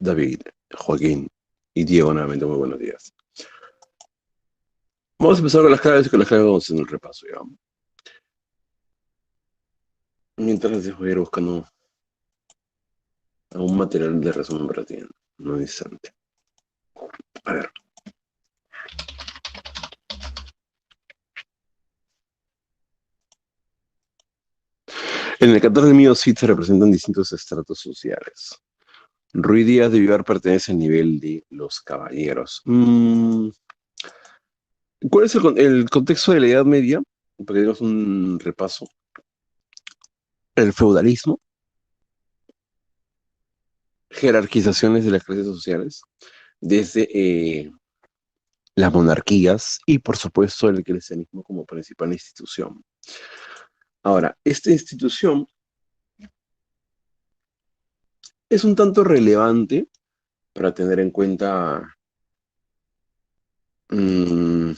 David, Joaquín y Diego nuevamente, muy buenos días. Vamos a empezar con las claves y con las claves vamos haciendo el repaso, ya. Mientras les voy a ir buscando algún material de resumen para ti, no instante. A ver. En el 14 de Mio Cid se representan distintos estratos sociales. Ruy Díaz de Vivar pertenece al nivel de los caballeros. ¿Cuál es el contexto de la Edad Media? Para que demos un repaso. El feudalismo, jerarquizaciones de las clases sociales, desde las monarquías y, por supuesto, el cristianismo como principal institución. Ahora, esta institución es un tanto relevante para tener en cuenta mmm,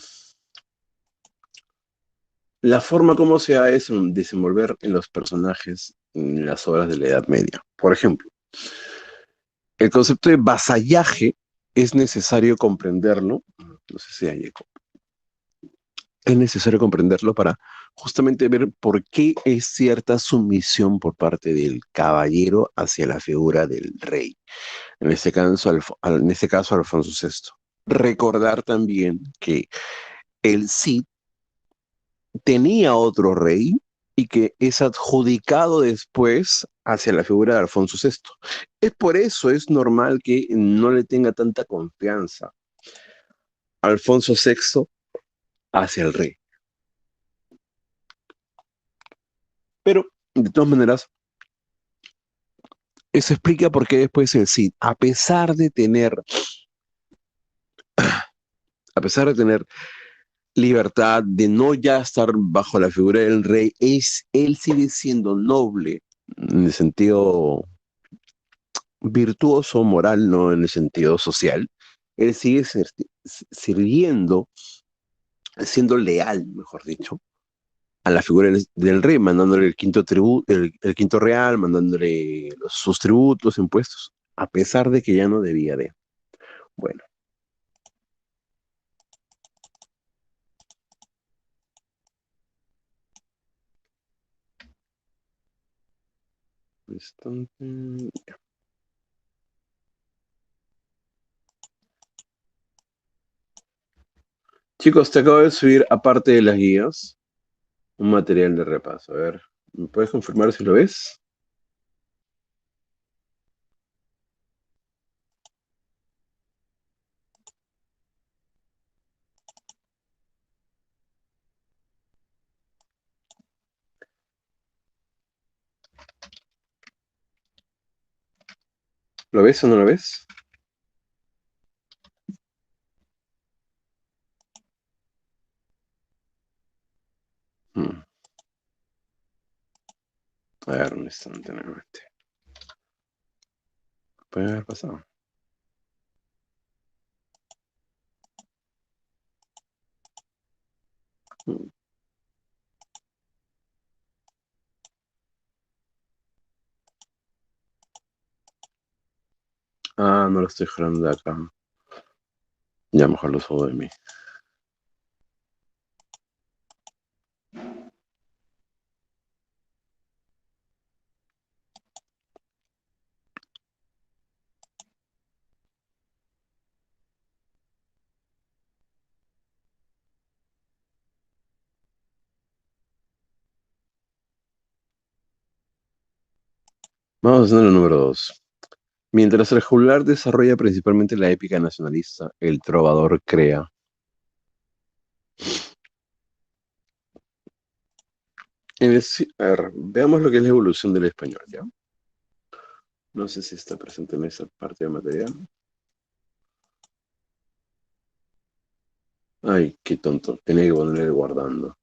la forma como se ha de desenvolver en los personajes en las obras de la Edad Media. Por ejemplo, el concepto de vasallaje es necesario comprenderlo, no sé si hay eco, es necesario comprenderlo para justamente ver por qué es cierta sumisión por parte del caballero hacia la figura del rey. En este caso, Alfonso VI. Recordar también que el Cid tenía otro rey y que es adjudicado después hacia la figura de Alfonso VI. Es por eso es normal que no le tenga tanta confianza Alfonso VI hacia el rey. Pero, de todas maneras, eso explica por qué después el Cid, a pesar de tener libertad, de no ya estar bajo la figura del rey, él sigue siendo noble en el sentido virtuoso, moral, no en el sentido social. Él sigue sirviendo, siendo leal, mejor dicho, a la figura del rey, mandándole el quinto tributo, el quinto real, mandándole sus tributos, impuestos, a pesar de que ya no debía de. Bueno, instante. Chicos, te acabo de subir, aparte de las guías, un material de repaso. A ver, ¿me puedes confirmar si lo ves? ¿Lo ves o no lo ves? Hmm, A ver, un instante nuevamente. Puede haber pasado. Hmm. No lo estoy jalando de acá. Ya mejor lo subo de mí. Vamos a hacer el número 2. Mientras el juglar desarrolla principalmente la épica nacionalista, el trovador crea. A ver, veamos lo que es la evolución del español, ¿ya? No sé si está presente en esa parte de material. Ay, qué tonto. Tenía que ponerle guardando.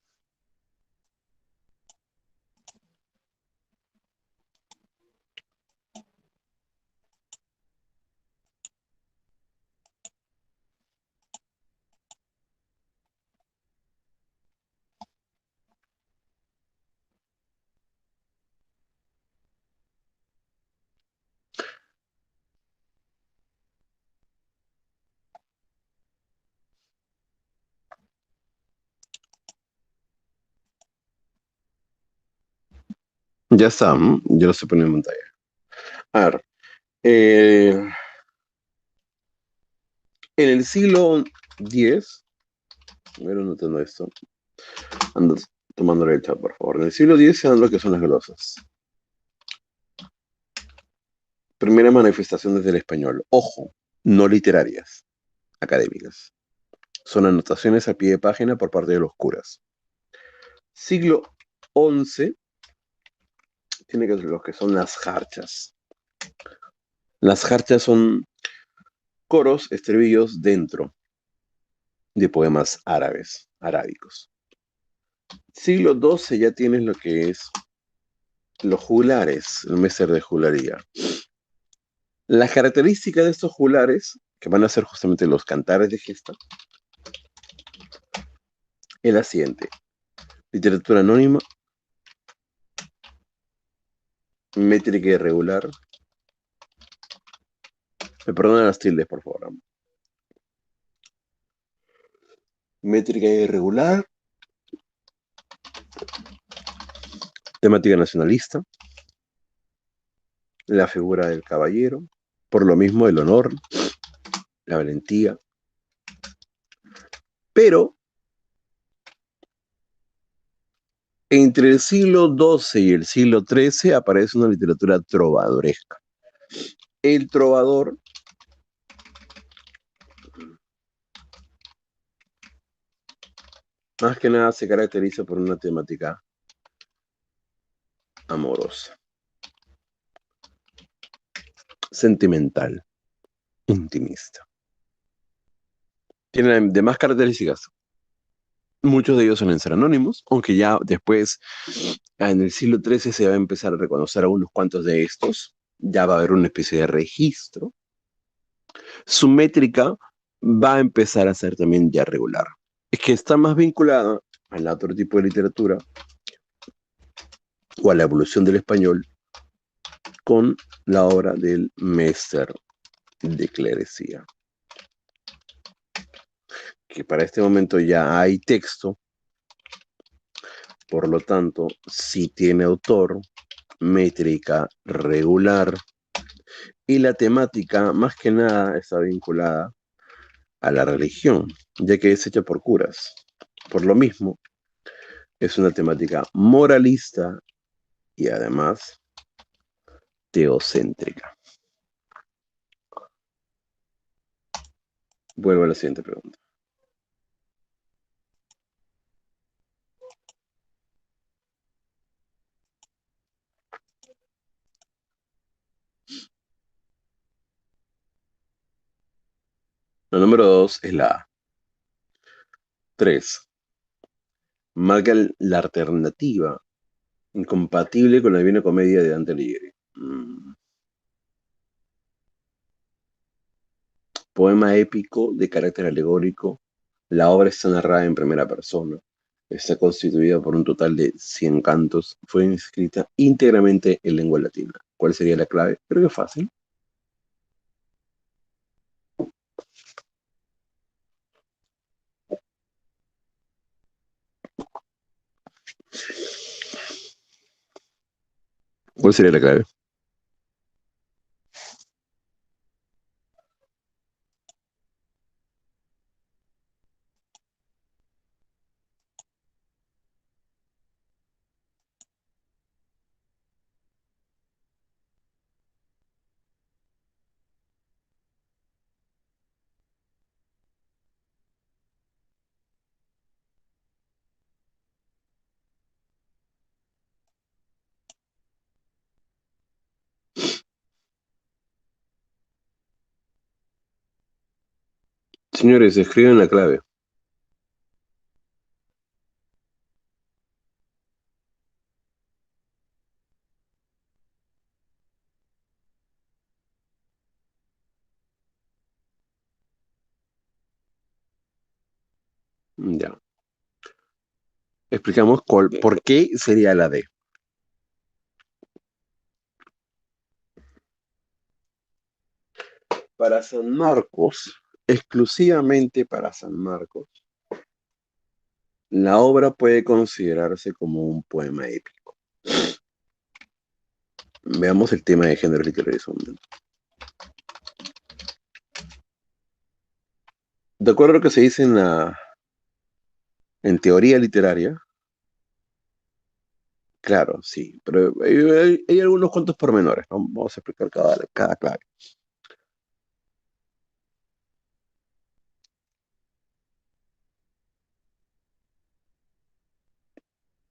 Ya está, yo lo estoy poniendo en pantalla. A ver, eh, en el siglo X, voy a ir anotando esto, ando tomándole el chat, por favor. En el siglo X se dan lo que son las glosas. Primera manifestación desde el español. Ojo, no literarias, académicas. Son anotaciones a pie de página por parte de los curas. Siglo XI tiene que ser los que son las jarchas. Las jarchas son coros, estribillos dentro de poemas árabes, arábicos. Siglo XII ya tienes lo que es los juglares, el méster de juglaría. La característica de estos juglares, que van a ser justamente los cantares de gesta, es la siguiente. Literatura anónima, métrica irregular. Me perdonan las tildes, por favor. Métrica irregular, temática nacionalista, la figura del caballero, por lo mismo el honor, la valentía. Pero entre el siglo XII y el siglo XIII aparece una literatura trovadoresca. El trovador más que nada se caracteriza por una temática amorosa, sentimental, intimista. Tiene demás características. Muchos de ellos suelen ser anónimos, aunque ya después, en el siglo XIII, se va a empezar a reconocer a unos cuantos de estos. Ya va a haber una especie de registro. Su métrica va a empezar a ser también ya regular. Es que está más vinculada al otro tipo de literatura o a la evolución del español con la obra del Mester de Clerecía, que para este momento ya hay texto, por lo tanto, sí tiene autor, métrica regular, y la temática más que nada está vinculada a la religión, ya que es hecha por curas. Por lo mismo, es una temática moralista y además teocéntrica. Vuelvo a la siguiente pregunta. La número 2 es la A. 3. Marca la alternativa incompatible con la Divina Comedia de Dante Alighieri. Poema épico de carácter alegórico. La obra está narrada en primera persona. Está constituida por un total de 100 cantos. Fue escrita íntegramente en lengua latina. ¿Cuál sería la clave? Creo que es fácil. ¿Cuál sería la clave? Señores, escriben la clave. Ya. Explicamos por qué sería la D. Para San Marcos, exclusivamente para San Marcos, la obra puede considerarse como un poema épico. Veamos el tema de género literario un momento. De acuerdo a lo que se dice en teoría literaria, claro, sí, pero hay algunos cuantos pormenores, ¿no? Vamos a explicar cada clave.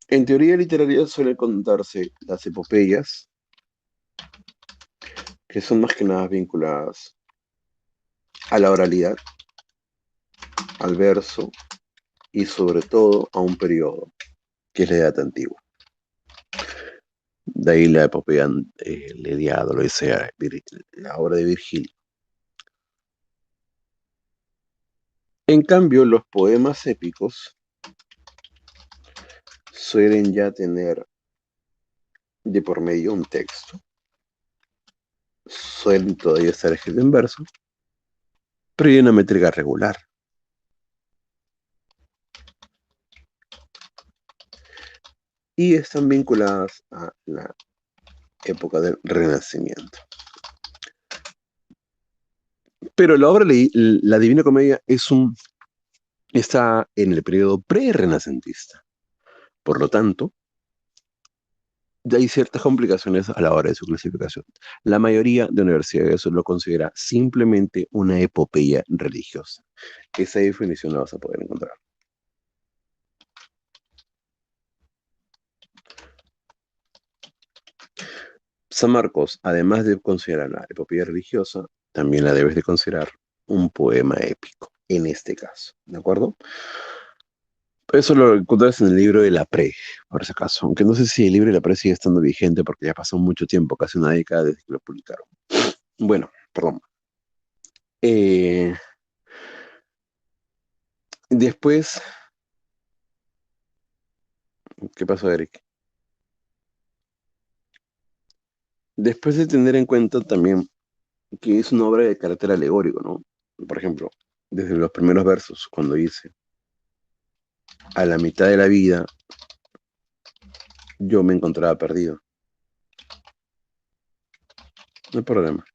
En teoría literaria suelen contarse las epopeyas, que son más que nada vinculadas a la oralidad, al verso y sobre todo a un periodo, que es la Edad Antigua. De ahí la epopeya, el Eliado, lo Odisea, la obra de Virgilio. En cambio, los poemas épicos suelen ya tener de por medio un texto, suelen todavía estar escritos en verso, pero hay una métrica regular. Y están vinculadas a la época del Renacimiento. Pero la obra, la Divina Comedia, está en el periodo pre-renacentista. Por lo tanto, ya hay ciertas complicaciones a la hora de su clasificación. La mayoría de universidades lo considera simplemente una epopeya religiosa. Esa definición la vas a poder encontrar. San Marcos, además de considerar la epopeya religiosa, también la debes de considerar un poema épico, en este caso, ¿de acuerdo? Eso lo encuentras en el libro de la Pre, por ese caso. Aunque no sé si el libro de la Pre sigue estando vigente porque ya pasó mucho tiempo, casi una década desde que lo publicaron. Bueno, perdón. Eh, después, ¿qué pasó, Eric? Después de tener en cuenta también que es una obra de carácter alegórico, ¿no? Por ejemplo, desde los primeros versos, cuando dice, a la mitad de la vida yo me encontraba perdido. No hay problema.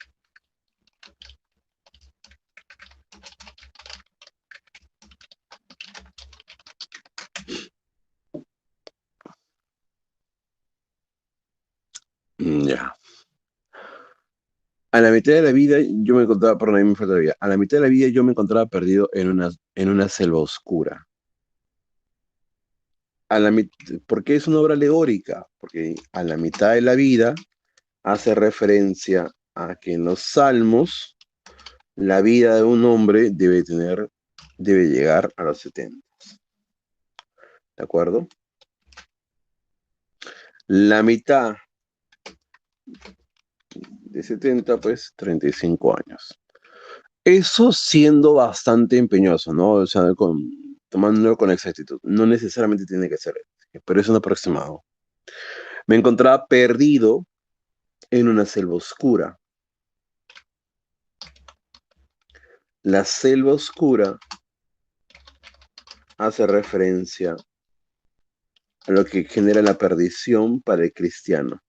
Ya. A la mitad de la vida yo me encontraba, perdón, ahí me falta la vida. A la mitad de la vida yo me encontraba perdido en una selva oscura. ¿Por qué es una obra alegórica? Porque a la mitad de la vida hace referencia a que en los salmos la vida de un hombre debe llegar a los 70, ¿de acuerdo? La mitad de 70, pues 35 años. Eso siendo bastante empeñoso, ¿no? O sea, tomándolo con exactitud. No necesariamente tiene que ser, pero es un aproximado. Me encontraba perdido en una selva oscura. La selva oscura hace referencia a lo que genera la perdición para el cristiano,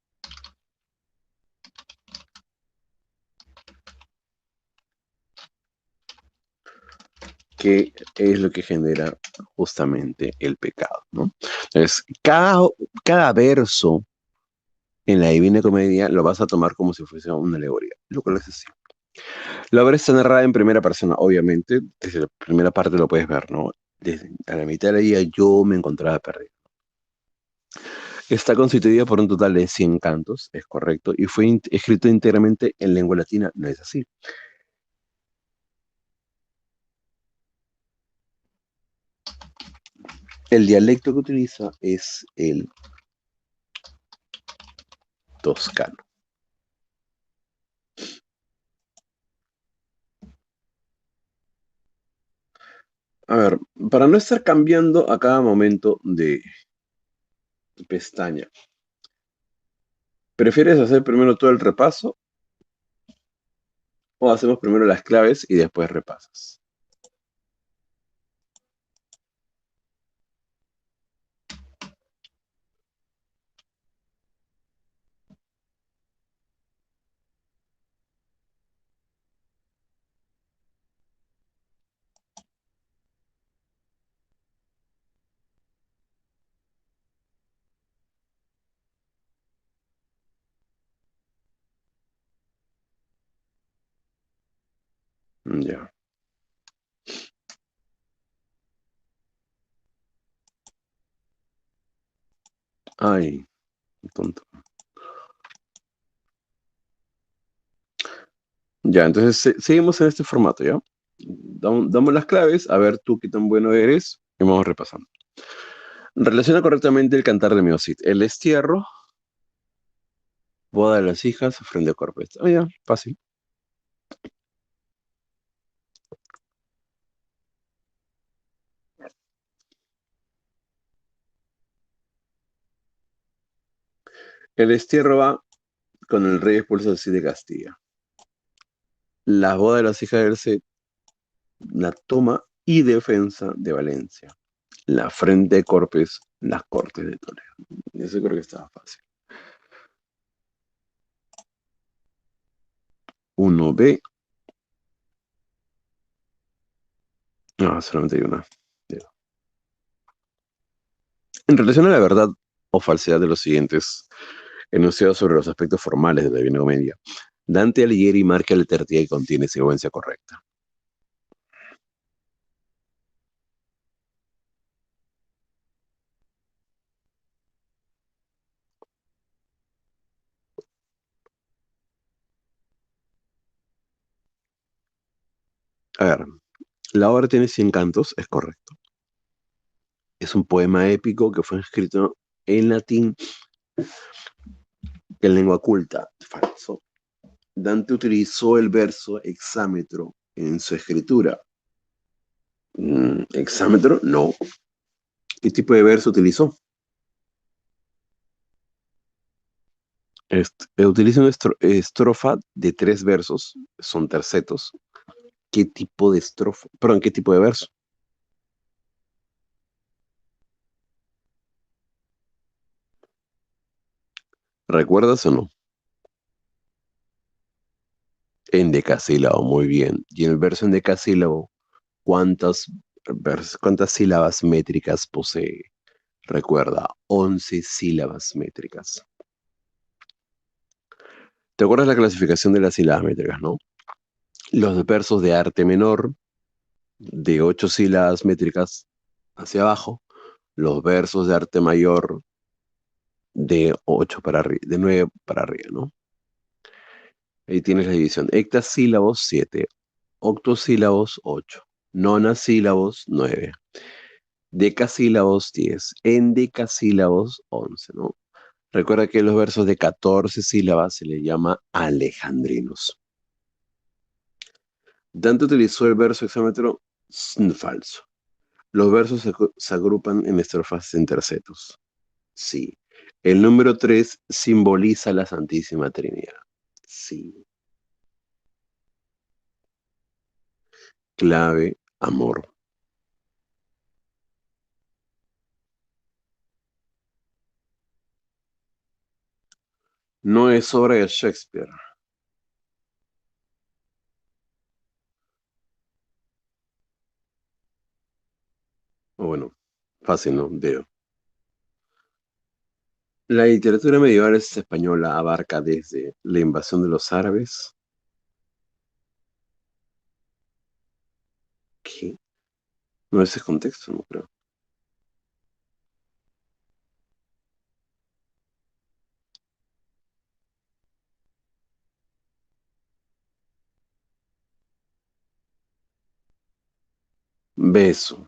que es lo que genera justamente el pecado, ¿no? Entonces, cada verso en la Divina Comedia lo vas a tomar como si fuese una alegoría, lo cual es así. La obra está narrada en primera persona, obviamente, desde la primera parte lo puedes ver, ¿no? Desde a la mitad de la vida yo me encontraba perdido. Está constituida por un total de 100 cantos, es correcto, y fue escrito íntegramente en lengua latina, no es así. El dialecto que utiliza es el toscano. A ver, para no estar cambiando a cada momento de pestaña, ¿prefieres hacer primero todo el repaso o hacemos primero las claves y después repasas? Ya. Ay, tonto. Ya, entonces seguimos en este formato, ¿ya? Damos las claves, a ver tú qué tan bueno eres, y vamos repasando. Relaciona correctamente el cantar de Miosit. El destierro, boda de las hijas, ofrenda de Corpus. Ah, ya, fácil. El destierro va con el rey expulso así de Castilla. La boda de las hijas del Cid, la toma y defensa de Valencia. La frente de Corpus, las cortes de Toledo. Eso creo que estaba fácil. 1B. No, solamente hay una. Ya. En relación a la verdad o falsedad de los siguientes enunciados sobre los aspectos formales de la Divina Comedia, Dante Alighieri marca la tercia y contiene secuencia correcta. A ver, la obra tiene 100 cantos, es correcto. Es un poema épico que fue escrito en latín en lengua culta. Falso. Dante utilizó el verso hexámetro en su escritura. ¿Hexámetro? No. ¿Qué tipo de verso utilizó? Utiliza una estrofa de 3 versos, son tercetos. ¿Qué tipo de estrofa? Perdón, ¿qué tipo de verso? ¿Recuerdas o no? En decasílabo, muy bien. Y en el verso en decasílabo, ¿cuántas sílabas métricas posee? Recuerda, 11 sílabas métricas. ¿Te acuerdas la clasificación de las sílabas métricas, no? Los versos de arte menor, de 8 sílabas métricas hacia abajo. Los versos de arte mayor, de 8 para arriba, de 9 para arriba, ¿no? Ahí tienes la división. Hectasílabos, 7. Octosílabos, 8. Nonasílabos, 9. Decasílabos, 10. Endecasílabos, 11, ¿no? Recuerda que los versos de 14 sílabas se les llama alejandrinos. Dante utilizó el verso hexámetro falso. Los versos se agrupan en estrofas en tercetos. Sí. El número 3 simboliza la Santísima Trinidad. Sí. Clave, amor. No es obra de Shakespeare. O bueno, fácil, ¿no? Veo. La literatura medieval española abarca desde la invasión de los árabes. ¿Qué? No, ese contexto, no creo. Beso.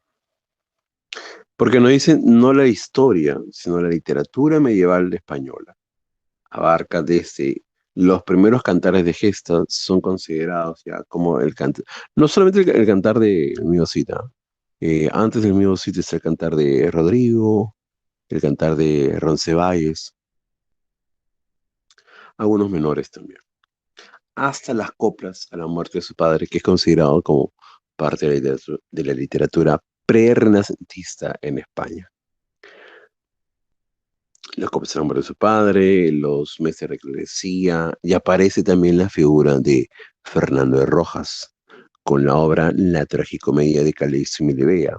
Porque no dicen no la historia, sino la literatura medieval española. Abarca desde los primeros cantares de gesta son considerados ya como el cantar, no solamente el cantar de Mio Cid, ¿ah? Antes del Mio Cid está el cantar de Rodrigo, el cantar de Roncesvalles, algunos menores también. Hasta las coplas a la muerte de su padre, que es considerado como parte de la literatura pre-renacentista en España. Los coplas a la muerte de su padre, los meses de clerecía, y aparece también la figura de Fernando de Rojas, con la obra La tragicomedia de Calixto y Melibea,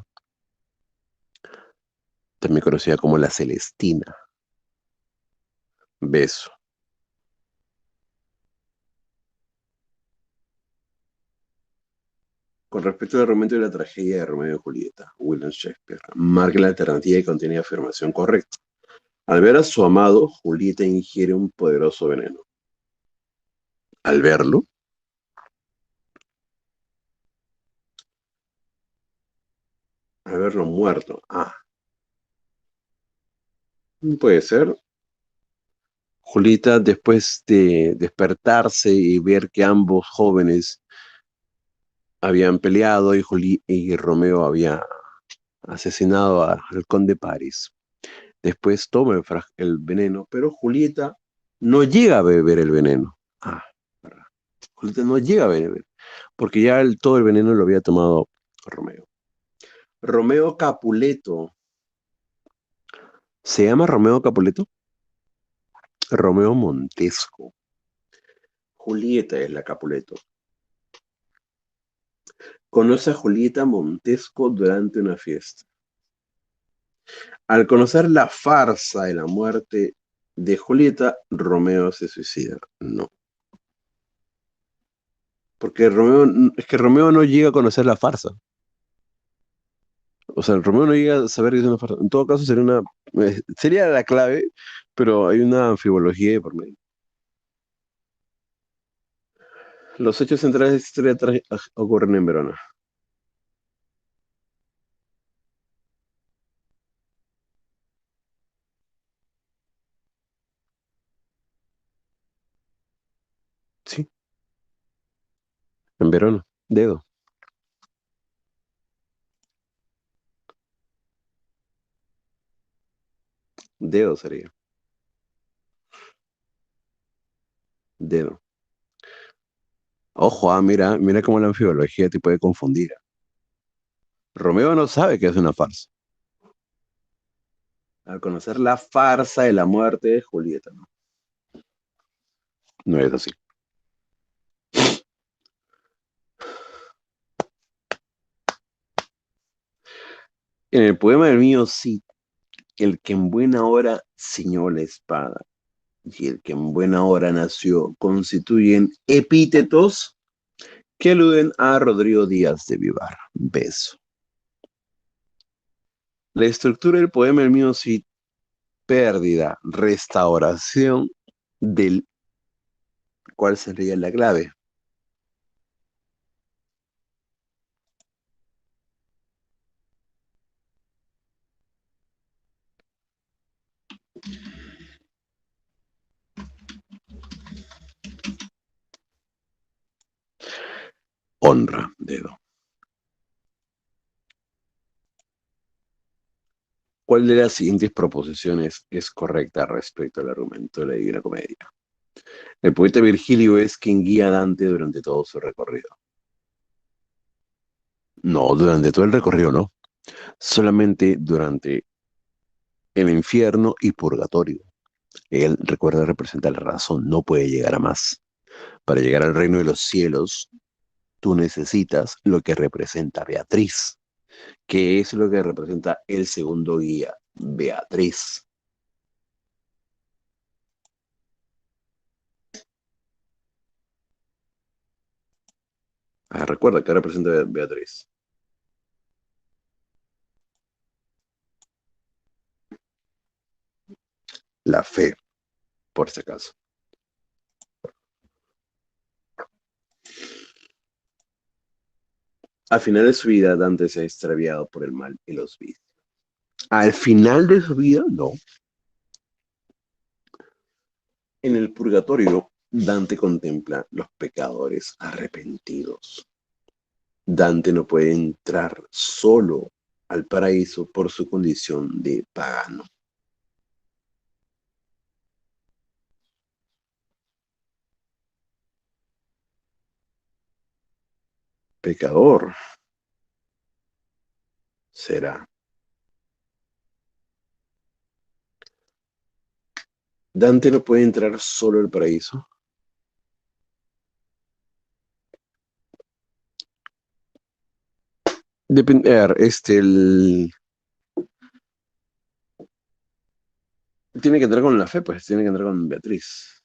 también conocida como La Celestina. Beso. Con respecto al argumento de la tragedia de Romeo y Julieta, William Shakespeare marca la alternativa y contiene afirmación correcta. Al ver a su amado, Julieta ingiere un poderoso veneno. Al verlo, al verlo muerto. Ah, puede ser. Julieta, después de despertarse y ver que ambos jóvenes habían peleado y Romeo había asesinado al conde Paris. Después toma el veneno, pero Julieta no llega a beber el veneno. Ah, verdad. Julieta no llega a beber, porque ya todo el veneno lo había tomado Romeo. Romeo Capuleto. ¿Se llama Romeo Capuleto? Romeo Montesco. Julieta es la Capuleto. Conoce a Julieta Montesco durante una fiesta. Al conocer la farsa de la muerte de Julieta, Romeo se suicida. No. Porque es que Romeo no llega a conocer la farsa. O sea, Romeo no llega a saber que es una farsa. En todo caso, sería la clave, pero hay una anfibología de por medio. Los hechos centrales de esta historia ocurren en Verona. Sí, en Verona. Dedo. Dedo sería. Dedo. Ojo, mira cómo la anfibología te puede confundir. Romeo no sabe que es una farsa. Al conocer la farsa de la muerte de Julieta, no, no es así. En el poema del mío Cid, el que en buena hora ciñó la espada y el que en buena hora nació constituyen epítetos que aluden a Rodrigo Díaz de Vivar. Beso. La estructura del poema del mío Cid, pérdida, restauración del cuál sería la clave. Honra, dedo. ¿Cuál de las siguientes proposiciones es correcta respecto al argumento de la Divina Comedia? El poeta Virgilio es quien guía a Dante durante todo su recorrido. No, durante todo el recorrido no. Solamente durante el infierno y purgatorio. Él, recuerda, representa la razón, no puede llegar a más. Para llegar al reino de los cielos, tú necesitas lo que representa Beatriz, que es lo que representa el segundo guía, Beatriz. Ah, recuerda que representa Beatriz. La fe, por si acaso. Al final de su vida, Dante se ha extraviado por el mal y los vicios. Al final de su vida, no. En el purgatorio, Dante contempla los pecadores arrepentidos. Dante no puede entrar solo al paraíso por su condición de pagano. Pecador será. Dante no puede entrar solo al paraíso. Depende, tiene que entrar con la fe, pues, tiene que entrar con Beatriz.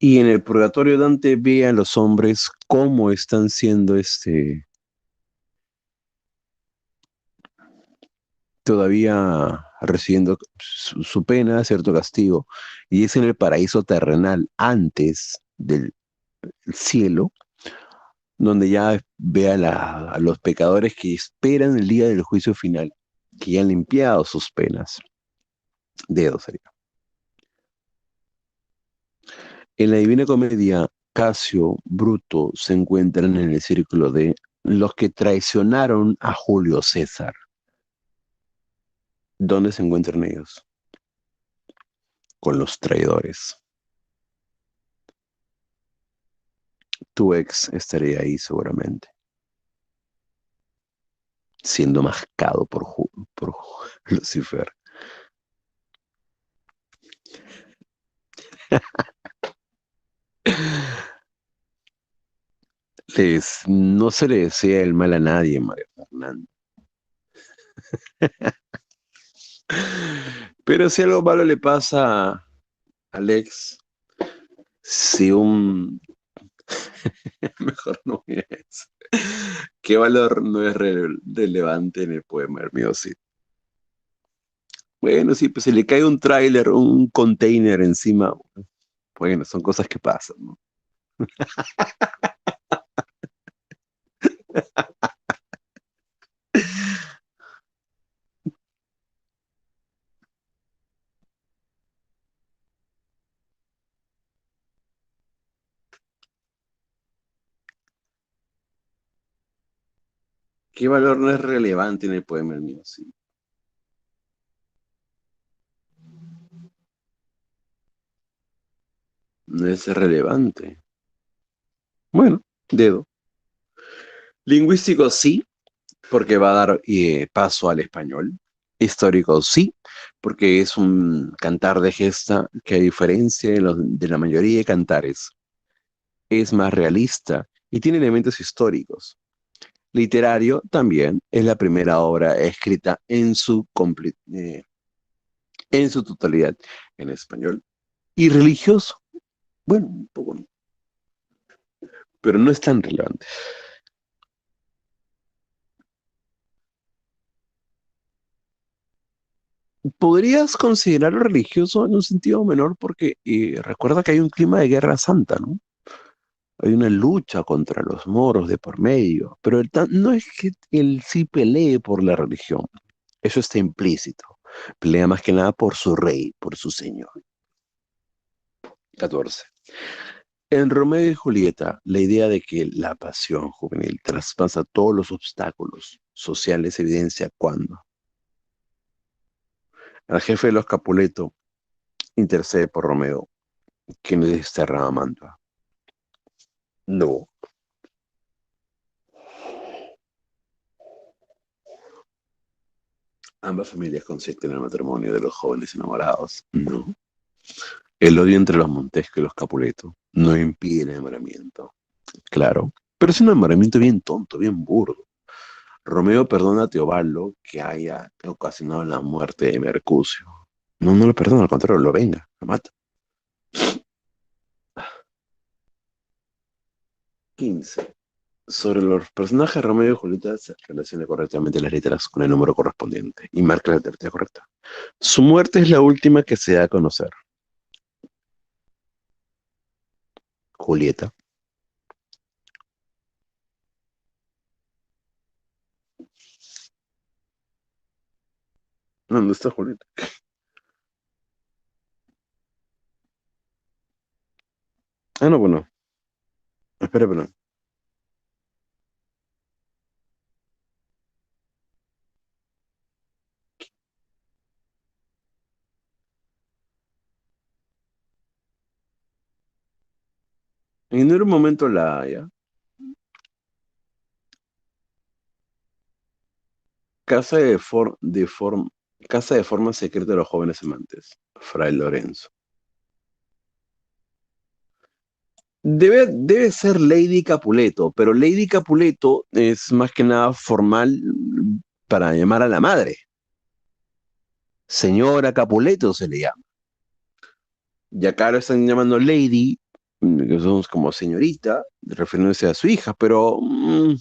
Y en el purgatorio Dante ve a los hombres cómo están siendo todavía recibiendo su pena, cierto castigo. Y es en el paraíso terrenal, antes del cielo, donde ya ve a los pecadores que esperan el día del juicio final, que ya han limpiado sus penas. Dedos sería. En la Divina Comedia, Casio, Bruto se encuentran en el círculo de los que traicionaron a Julio César. ¿Dónde se encuentran ellos? Con los traidores. Tu ex estaría ahí seguramente, siendo mascado por Lucifer. No se le desea el mal a nadie, María Fernanda. Pero si algo malo le pasa a Alex, si un... Mejor no es. ¿Qué valor no es relevante en el poema Hermiosi? Bueno, sí, pues se le cae un tráiler, un container encima. Bueno, son cosas que pasan, ¿no? ¿Qué valor no es relevante en el poema Hermiosi? No es relevante. Bueno, dedo. Lingüístico sí, porque va a dar paso al español. Histórico sí, porque es un cantar de gesta que a diferencia de la mayoría de cantares, es más realista y tiene elementos históricos. Literario también es la primera obra escrita en su totalidad en español. Y religioso, bueno, un poco, ¿no? Pero no es tan relevante. Podrías considerarlo religioso en un sentido menor porque recuerda que hay un clima de guerra santa, ¿no? Hay una lucha contra los moros de por medio, pero no es que él sí pelee por la religión, eso está implícito. Pelea más que nada por su rey, por su señor. 14. En Romeo y Julieta, la idea de que la pasión juvenil traspasa todos los obstáculos sociales se evidencia cuando el jefe de los Capuleto intercede por Romeo, quien le desterra a Mantua. No. Ambas familias consienten el matrimonio de los jóvenes enamorados. No. El odio entre los Montesco y los Capuleto no impide el enamoramiento. Claro, pero es un enamoramiento bien tonto, bien burdo. Romeo perdona a Teobaldo que haya ocasionado la muerte de Mercucio. No, no lo perdona, al contrario, lo venga, lo mata. 15. Sobre los personajes Romeo y Julieta se relaciona correctamente las letras con el número correspondiente y marca la letra correcta. Su muerte es la última que se da a conocer. Julieta. ¿Dónde está Julieta? Ah, no, bueno. Espera, pero. En un momento la Haya. Casa Casa de forma secreta de los jóvenes amantes. Fray Lorenzo. Debe ser Lady Capuleto, pero Lady Capuleto es más que nada formal para llamar a la madre. Señora Capuleto se le llama. Y acá lo están llamando Lady, que somos como señorita, refiriéndose a su hija, pero un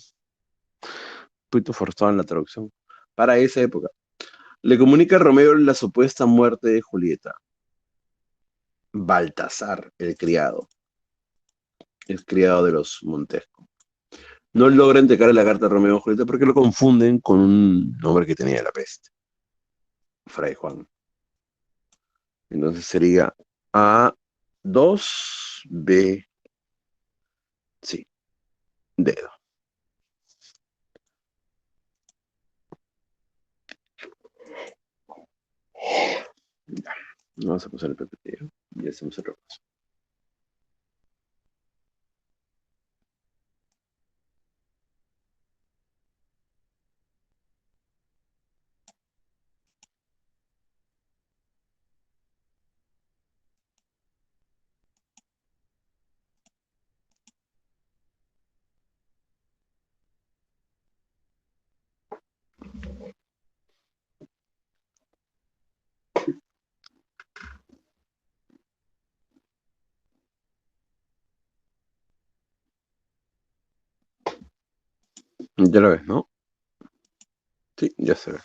poquito forzado en la traducción. Para esa época. Le comunica a Romeo la supuesta muerte de Julieta. Baltasar, el criado de los Montesco. No logra entregar la carta a Romeo y Julieta porque lo confunden con un hombre que tenía la peste, Fray Juan. Entonces sería A2B, sí, dedo. Ya, vamos a pasar el PPT y hacemos el repaso. Ya lo ves, ¿no? Sí, ya se ve.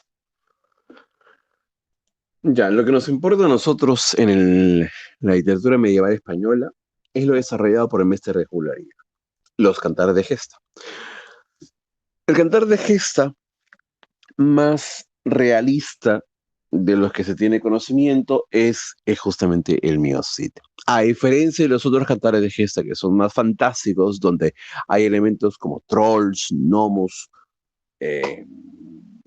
Ya, lo que nos importa a nosotros en la literatura medieval española es lo desarrollado por el mestre de Juglaría, los cantares de gesta. El cantar de gesta más realista de los que se tiene conocimiento es justamente el mío Cid. A diferencia de los otros cantares de gesta que son más fantásticos, donde hay elementos como trolls, gnomos, eh,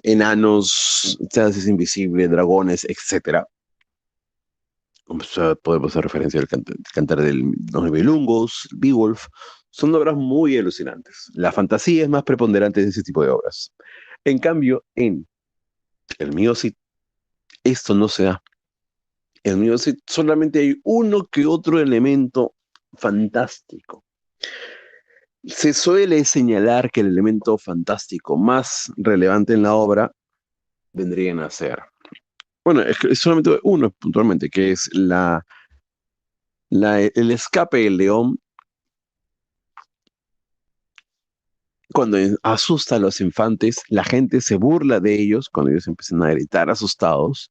enanos, chances invisibles, dragones, etcétera. O sea, podemos hacer referencia al cantar de los Nibelungos, Beowulf. Son obras muy alucinantes. La fantasía es más preponderante de ese tipo de obras. En cambio, en el mío Cid, esto no se da. En el mío Cid solamente hay uno que otro elemento fantástico. Se suele señalar que el elemento fantástico más relevante en la obra vendrían a ser, bueno, es que es solamente uno puntualmente, que es el escape del león cuando asusta a los infantes, la gente se burla de ellos cuando ellos empiezan a gritar asustados,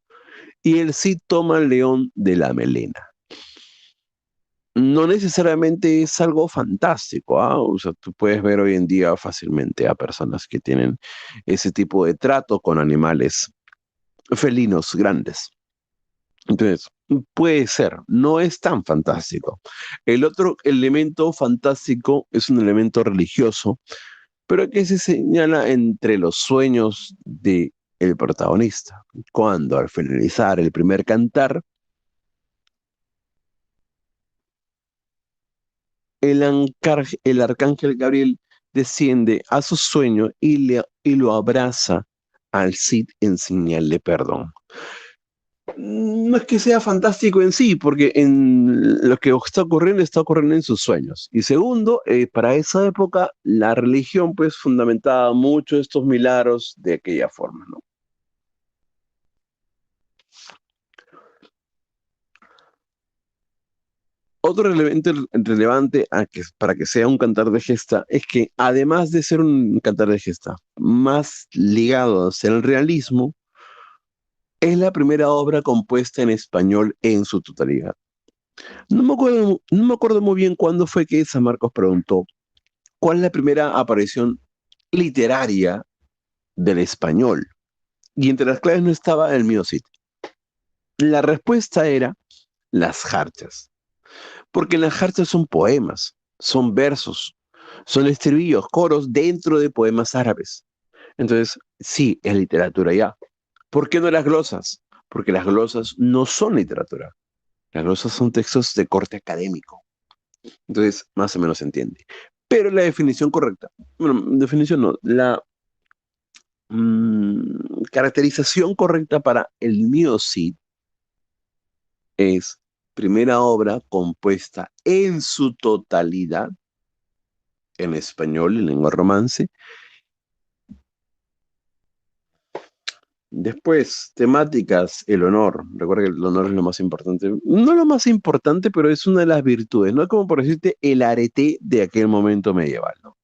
y el Cid toma al león de la melena. No necesariamente es algo fantástico, ¿ah? O sea, tú puedes ver hoy en día fácilmente a personas que tienen ese tipo de trato con animales felinos grandes. Entonces, puede ser, no es tan fantástico. El otro elemento fantástico es un elemento religioso, pero que se señala entre los sueños de el protagonista, cuando al finalizar el primer cantar, el arcángel Gabriel desciende a su sueño y lo abraza al Cid en señal de perdón. No es que sea fantástico en sí, porque en lo que está ocurriendo en sus sueños. Y segundo, para esa época la religión pues fundamentaba mucho estos milagros de aquella forma, ¿no? Otro elemento relevante para que sea un cantar de gesta es que además de ser un cantar de gesta más ligado hacia el realismo, es la primera obra compuesta en español en su totalidad. No me acuerdo muy bien cuándo fue que San Marcos preguntó cuál es la primera aparición literaria del español. Y entre las claves no estaba el mío Cid. La respuesta era las jarchas. Porque las jarchas son poemas, son versos, son estribillos, coros dentro de poemas árabes. Entonces, sí, es literatura ya. ¿Por qué no las glosas? Porque las glosas no son literatura. Las glosas son textos de corte académico. Entonces, más o menos se entiende. Pero la definición correcta, bueno, definición no, la caracterización correcta para el mío Cid es primera obra compuesta en su totalidad en español, en lengua romance, Después, temáticas, el honor. Recuerda que el honor es lo más importante. No lo más importante, pero es una de las virtudes, ¿no? Es como por decirte el arete de aquel momento medieval, ¿no?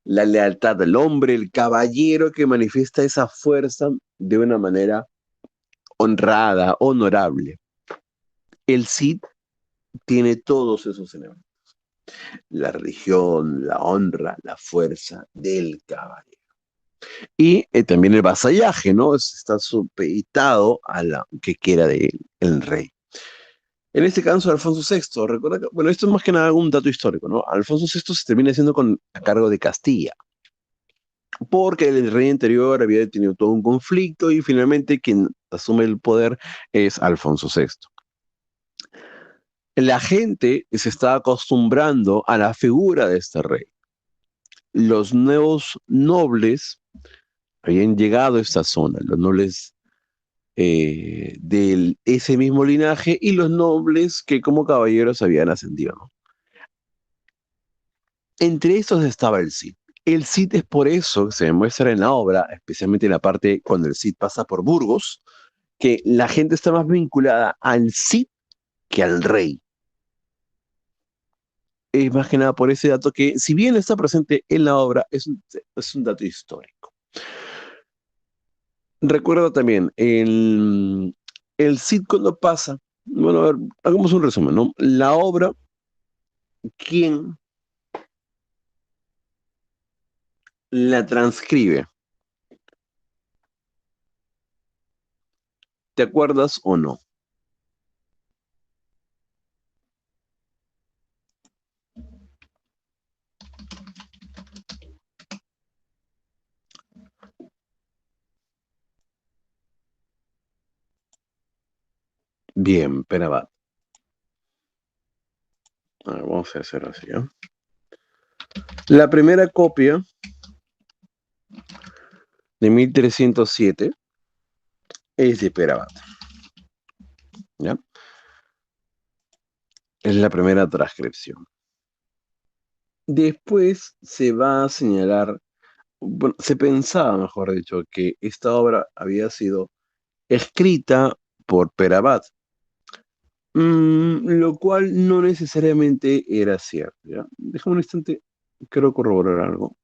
La lealtad del hombre, el caballero que manifiesta esa fuerza de una manera honrada, honorable. El Cid tiene todos esos elementos. La religión, la honra, la fuerza del caballero. Y también el vasallaje, ¿no? Está supeditado a lo que quiera de él, el rey. En este caso, Alfonso VI, recuerda que, bueno, esto es más que nada un dato histórico, ¿no? Alfonso VI se termina siendo a cargo de Castilla, porque el rey anterior había tenido todo un conflicto y finalmente quien asume el poder es Alfonso VI. La gente se está acostumbrando a la figura de este rey. Los nuevos nobles habían llegado a esta zona, los nobles de ese mismo linaje y los nobles que como caballeros habían ascendido, ¿no? Entre estos estaba el Cid. El Cid es por eso que se demuestra en la obra, especialmente en la parte cuando el Cid pasa por Burgos, que la gente está más vinculada al Cid que al rey. Es más que nada por ese dato que, si bien está presente en la obra, es un dato histórico. Recuerdo también, el Cid cuando pasa, bueno, a ver, hagamos un resumen, ¿no? La obra, ¿quién la transcribe? ¿Te acuerdas o no? Bien, Perabat. A ver, vamos a hacer así, ¿ya? La primera copia de 1307 es de Perabat, ¿ya? Es la primera transcripción. Después se va a señalar, bueno, se pensaba, mejor dicho, que esta obra había sido escrita por Perabat, lo cual no necesariamente era cierto, ¿ya? Déjame un instante, quiero corroborar algo.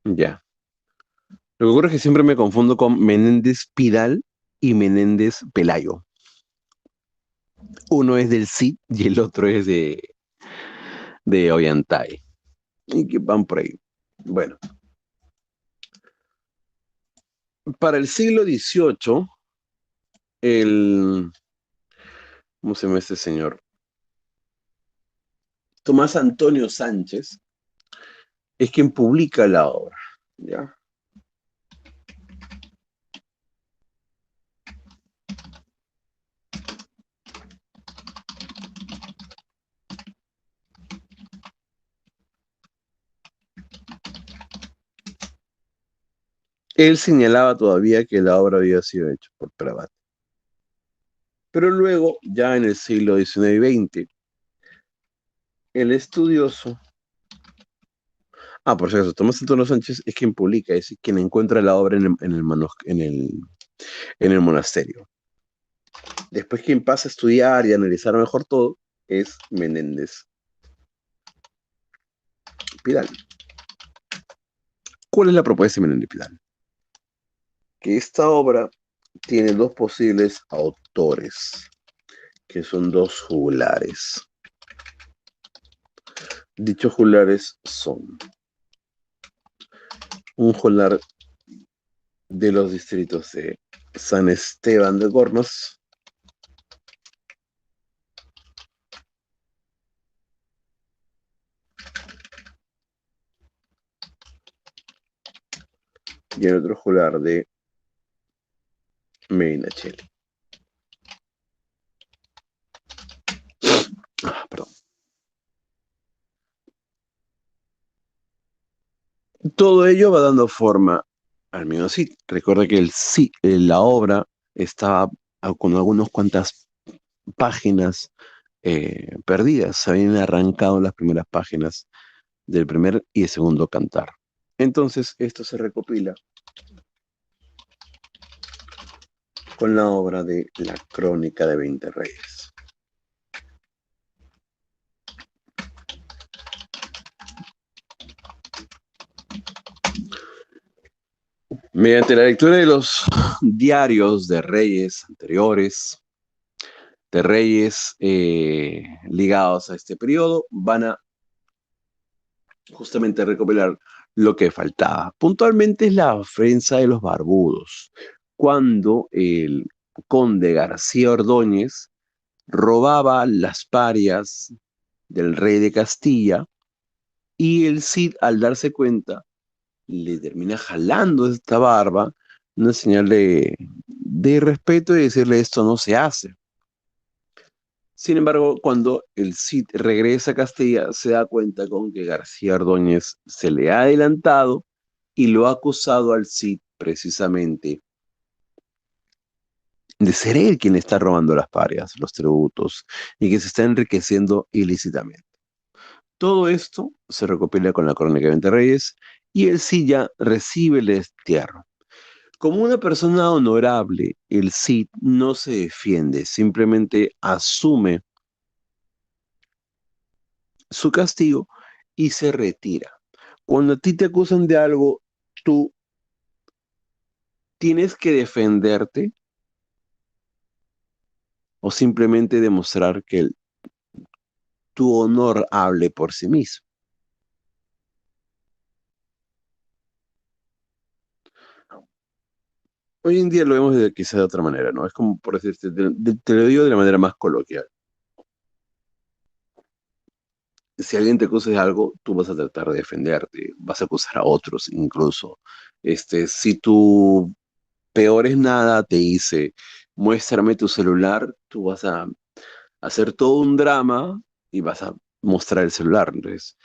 Ya. Lo que ocurre es que siempre me confundo con Menéndez Pidal y Menéndez Pelayo. Uno es del Cid y el otro es de Ollantay. Y que van por ahí. Bueno, para el siglo XVIII, el, ¿cómo se llama este señor? Tomás Antonio Sánchez es quien publica la obra, ¿ya? Él señalaba todavía que la obra había sido hecha por Pravat. Pero luego, ya en el siglo XIX y XX, el estudioso, por cierto, Tomás Antonio Sánchez es quien publica, es quien encuentra la obra en el monasterio. Después quien pasa a estudiar y analizar mejor todo es Menéndez Pidal. ¿Cuál es la propuesta de Menéndez Pidal? Que esta obra tiene dos posibles autores, que son dos juglares. Dichos juglares son un juglar de los distritos de San Esteban de Gormaz y el otro juglar de Medinaceli. Todo ello va dando forma al mismo Cid. Recuerda que la obra estaba con algunas cuantas páginas perdidas. Se habían arrancado las primeras páginas del primer y el segundo cantar. Entonces, esto se recopila con la obra de La Crónica de 20 Reyes. Mediante la lectura de los diarios de reyes anteriores, de reyes ligados a este periodo, van a justamente recopilar lo que faltaba. Puntualmente es la ofensa de los barbudos, cuando el conde García Ordóñez robaba las parias del rey de Castilla y el Cid, al darse cuenta, le termina jalando esta barba, una señal de respeto y decirle esto no se hace. Sin embargo, cuando el Cid regresa a Castilla, se da cuenta con que García Ordóñez se le ha adelantado y lo ha acusado al Cid precisamente de ser él quien está robando las parias, los tributos, y que se está enriqueciendo ilícitamente. Todo esto se recopila con la Crónica de 20 Reyes y el Cid ya recibe el destierro. Como una persona honorable, el Cid no se defiende, simplemente asume su castigo y se retira. Cuando a ti te acusan de algo, tú tienes que defenderte o simplemente demostrar que tu honor hable por sí mismo. Hoy en día lo vemos quizá de otra manera, ¿no? Es como, por decirte, te lo digo de la manera más coloquial. Si alguien te acusa de algo, tú vas a tratar de defenderte, vas a acusar a otros incluso. Si tu peor es nada, te dice, muéstrame tu celular, tú vas a hacer todo un drama y vas a mostrar el celular. Entonces,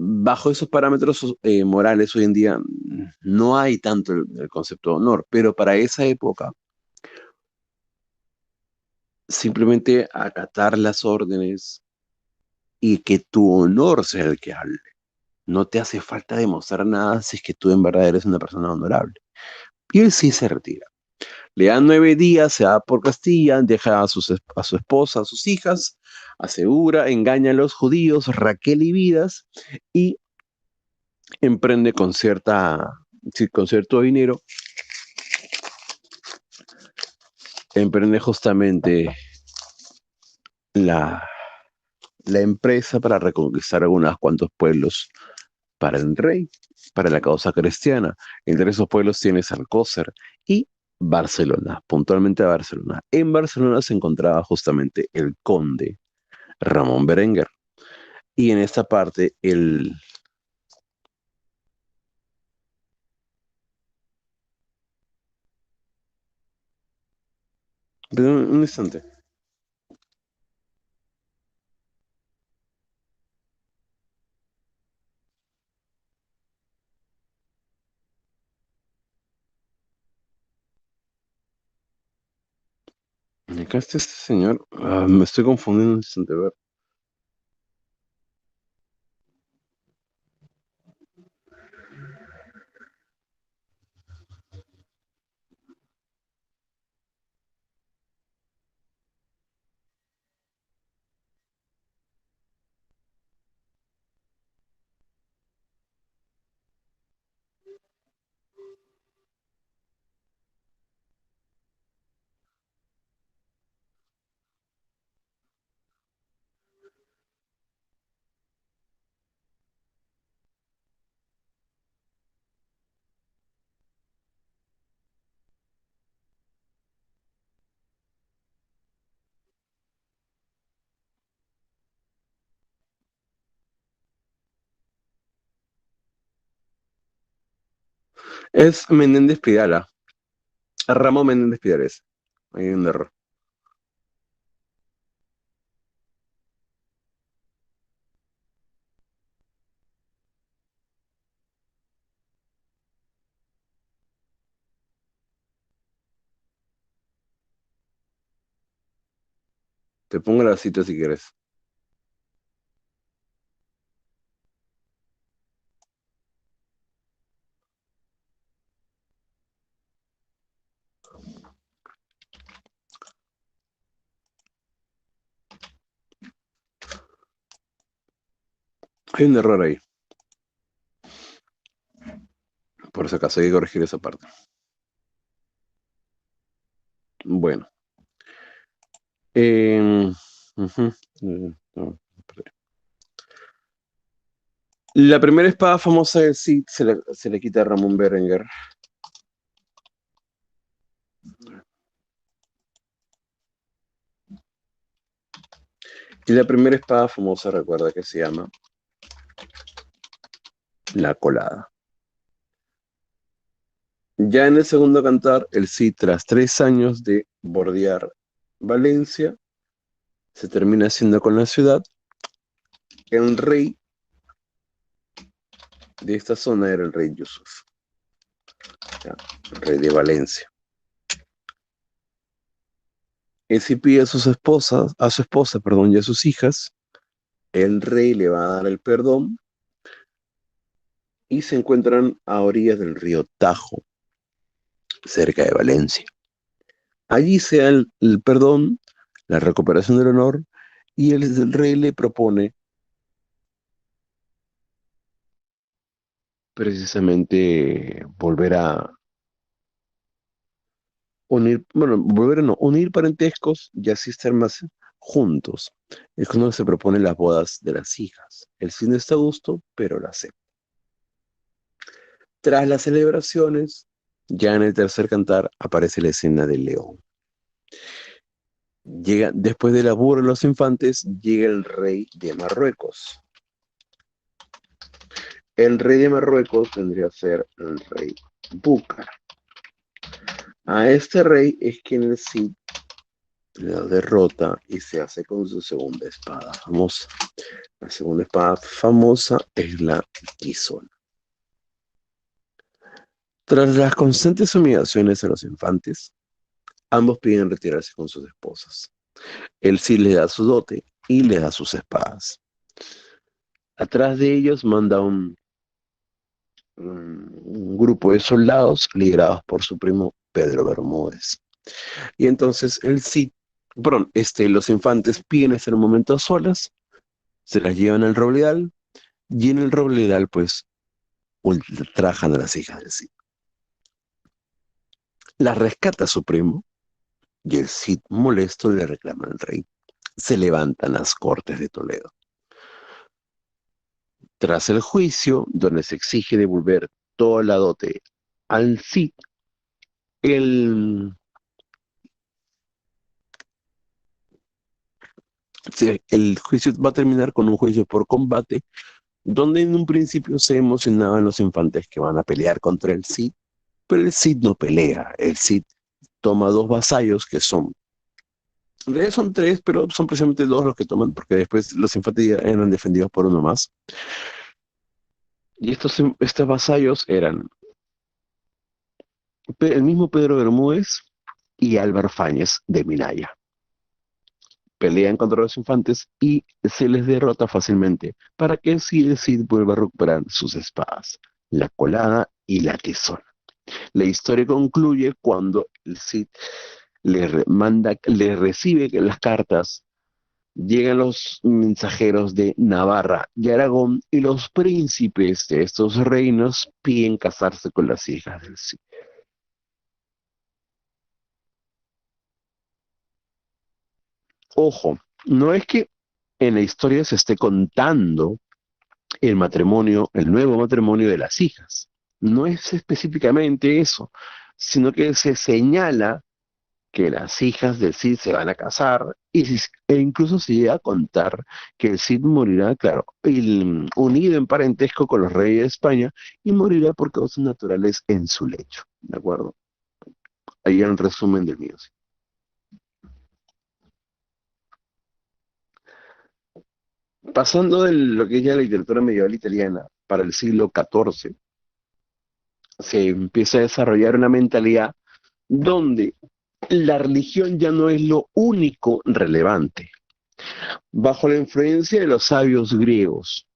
bajo esos parámetros morales hoy en día no hay tanto el concepto de honor, pero para esa época simplemente acatar las órdenes y que tu honor sea el que hable. No te hace falta demostrar nada si es que tú en verdad eres una persona honorable. Y él sí se retira. Le dan 9 días, se va por Castilla, deja a su esposa, a sus hijas, asegura, engaña a los judíos, Raquel y Vidas, y emprende sí, con cierto dinero, emprende justamente la, la empresa para reconquistar algunos cuantos pueblos para el rey, para la causa cristiana. Entre esos pueblos tienes Alcócer y Barcelona, puntualmente Barcelona. En Barcelona se encontraba justamente el conde Ramón Berenguer. Y en esta parte, un instante. Acá está este señor. Me estoy confundiendo un instante. A ver. Es Menéndez Pidala. Ramón Menéndez Pidala es. Hay un error. Te pongo la cita si quieres. Hay un error ahí. Por si acaso hay que corregir esa parte. Bueno. Ujú, no, espérate. La primera espada famosa del Cid se le quita a Ramón Berenguer. Y la primera espada famosa, recuerda que se llama La Colada. Ya en el segundo cantar, el Cid, tras 3 años de bordear Valencia, se termina haciendo con la ciudad. El rey de esta zona era el rey Yusuf, ya, el rey de Valencia. El Cid pide a su esposa, perdón, y a sus hijas. El rey le va a dar el perdón y se encuentran a orillas del río Tajo, cerca de Valencia. Allí se da el perdón, la recuperación del honor, y el rey le propone precisamente volver a unir, bueno, volver a no, unir parentescos y así estar más juntos. Es cuando se propone las bodas de las hijas. El cine está a gusto, pero la acepta. Tras las celebraciones, ya en el tercer cantar aparece la escena del león. Llega, después de la burla de los infantes, llega el rey de Marruecos. El rey de Marruecos tendría que ser el rey Búcar. A este rey es quien el Cid la derrota y se hace con su segunda espada famosa. La segunda espada famosa es la tizona. Tras las constantes humillaciones a los infantes, ambos piden retirarse con sus esposas. El Cid le da su dote y le da sus espadas. Atrás de ellos manda un grupo de soldados liderados por su primo Pedro Bermúdez. Y entonces el Cid, perdón, los infantes piden estar un momento a solas, se las llevan al Robledal, y en el Robledal, pues, ultrajan a las hijas del Cid. Las rescata su primo, y el Cid, molesto, le reclama al rey. Se levantan las cortes de Toledo. Tras el juicio, donde se exige devolver toda la dote al Cid, el, el juicio va a terminar con un juicio por combate, donde en un principio se emocionaban los infantes que van a pelear contra el Cid, pero el Cid no pelea. El Cid toma dos vasallos que son, en realidad son tres, pero son precisamente dos los que toman, porque después los infantes ya eran defendidos por uno más. Y estos vasallos eran el mismo Pedro Bermúdez y Álvar Fáñez de Minaya. Pelean contra los infantes y se les derrota fácilmente para que el Cid vuelva a recuperar sus espadas, la colada y la tizona. La historia concluye cuando el Cid le recibe las cartas, llegan los mensajeros de Navarra y Aragón y los príncipes de estos reinos piden casarse con las hijas del Cid. Ojo, no es que en la historia se esté contando el matrimonio, el nuevo matrimonio de las hijas. No es específicamente eso, sino que se señala que las hijas del Cid se van a casar e incluso se llega a contar que el Cid morirá, claro, unido en parentesco con los reyes de España y morirá por causas naturales en su lecho, ¿de acuerdo? Ahí el resumen del mío. Sí. Pasando de lo que es ya la literatura medieval italiana para el siglo XIV, se empieza a desarrollar una mentalidad donde la religión ya no es lo único relevante. Bajo la influencia de los sabios griegos,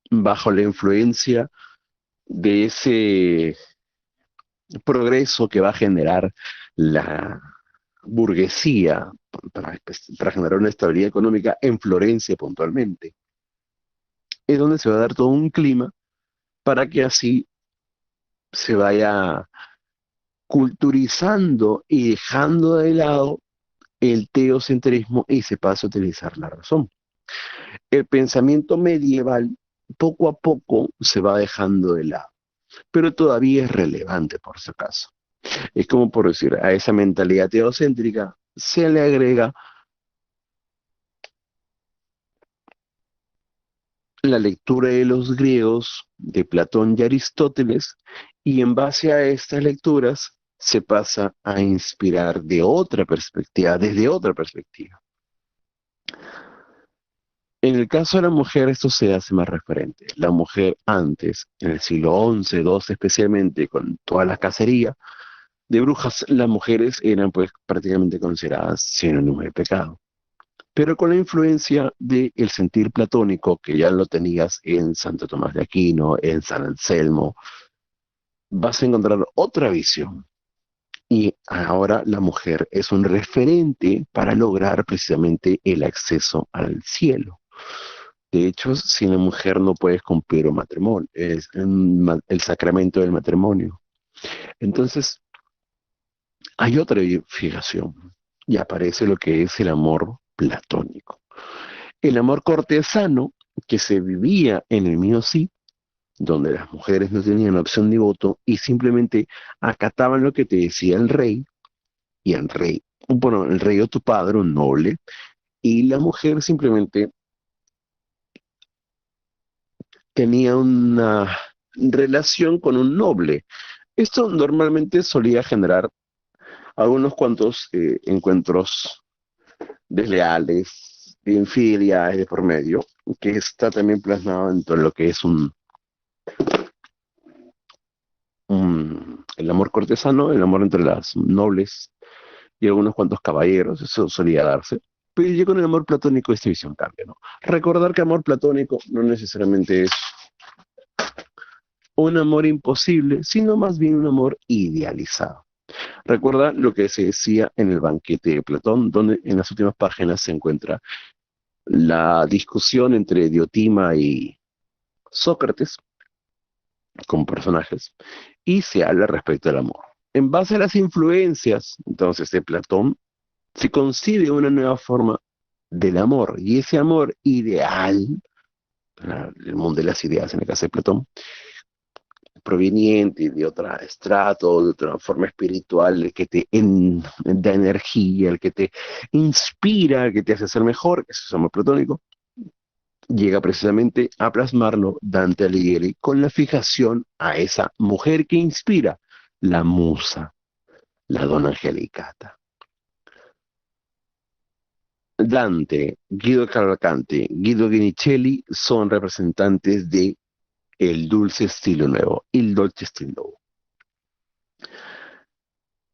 bajo la influencia de ese progreso que va a generar la burguesía para generar una estabilidad económica en Florencia puntualmente, es donde se va a dar todo un clima para que así se vaya culturizando y dejando de lado el teocentrismo y se pasa a utilizar la razón. El pensamiento medieval poco a poco se va dejando de lado, pero todavía es relevante por si acaso. Es como por decir, a esa mentalidad teocéntrica se le agrega la lectura de los griegos, de Platón y Aristóteles, y en base a estas lecturas se pasa a inspirar de otra perspectiva, desde otra perspectiva. En el caso de la mujer, esto se hace más referente. La mujer antes, en el siglo XI, XII especialmente, con toda la cacería de brujas, las mujeres eran pues prácticamente consideradas sinónimo de pecado. Pero con la influencia del sentir platónico, que ya lo tenías en Santo Tomás de Aquino, en San Anselmo, vas a encontrar otra visión. Y ahora la mujer es un referente para lograr precisamente el acceso al cielo. De hecho, sin la mujer no puedes cumplir un matrimonio, es el sacramento del matrimonio. Entonces, hay otra fijación y aparece lo que es el amor platónico. El amor cortesano que se vivía en el mío sí, donde las mujeres no tenían opción ni voto y simplemente acataban lo que te decía el rey, y el rey, bueno, el rey o tu padre, un noble, y la mujer simplemente tenía una relación con un noble. Esto normalmente solía generar algunos cuantos encuentros desleales, de infidelidades de por medio, que está también plasmado dentro de lo que es el amor cortesano, el amor entre las nobles y algunos cuantos caballeros, eso solía darse. Pero ya con el amor platónico esta visión cambia, ¿no? Recordar que amor platónico no necesariamente es un amor imposible, sino más bien un amor idealizado. Recuerda lo que se decía en el banquete de Platón, donde en las últimas páginas se encuentra la discusión entre Diotima y Sócrates como personajes, y se habla respecto al amor. En base a las influencias, entonces, de Platón, se concibe una nueva forma del amor, y ese amor ideal, el mundo de las ideas en el caso de Platón, proveniente de otro estrato, de otra forma espiritual, el que te da energía, el que te inspira, el que te hace ser mejor, ese es el amor platónico, llega precisamente a plasmarlo Dante Alighieri con la fijación a esa mujer que inspira, la musa, la donna Angelicata. Dante, Guido Cavalcanti, Guido Guinicelli son representantes de el dulce estilo nuevo, il dolce stile nuevo.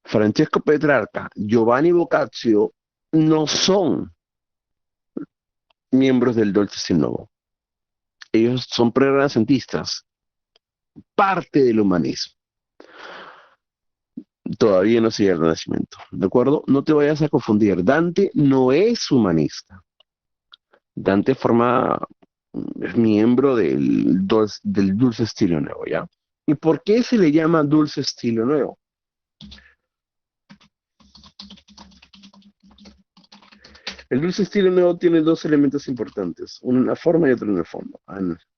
Francesco Petrarca, Giovanni Boccaccio no son miembros del dolce stile nuevo. Ellos son pre-renacentistas, parte del humanismo. Todavía no sigue el Renacimiento, ¿de acuerdo? No te vayas a confundir. Dante no es humanista. Dante forma, es miembro del dulce estilo nuevo, ¿ya? ¿Y por qué se le llama dulce estilo nuevo? El dulce estilo nuevo tiene dos elementos importantes, uno en la forma y otro en el fondo.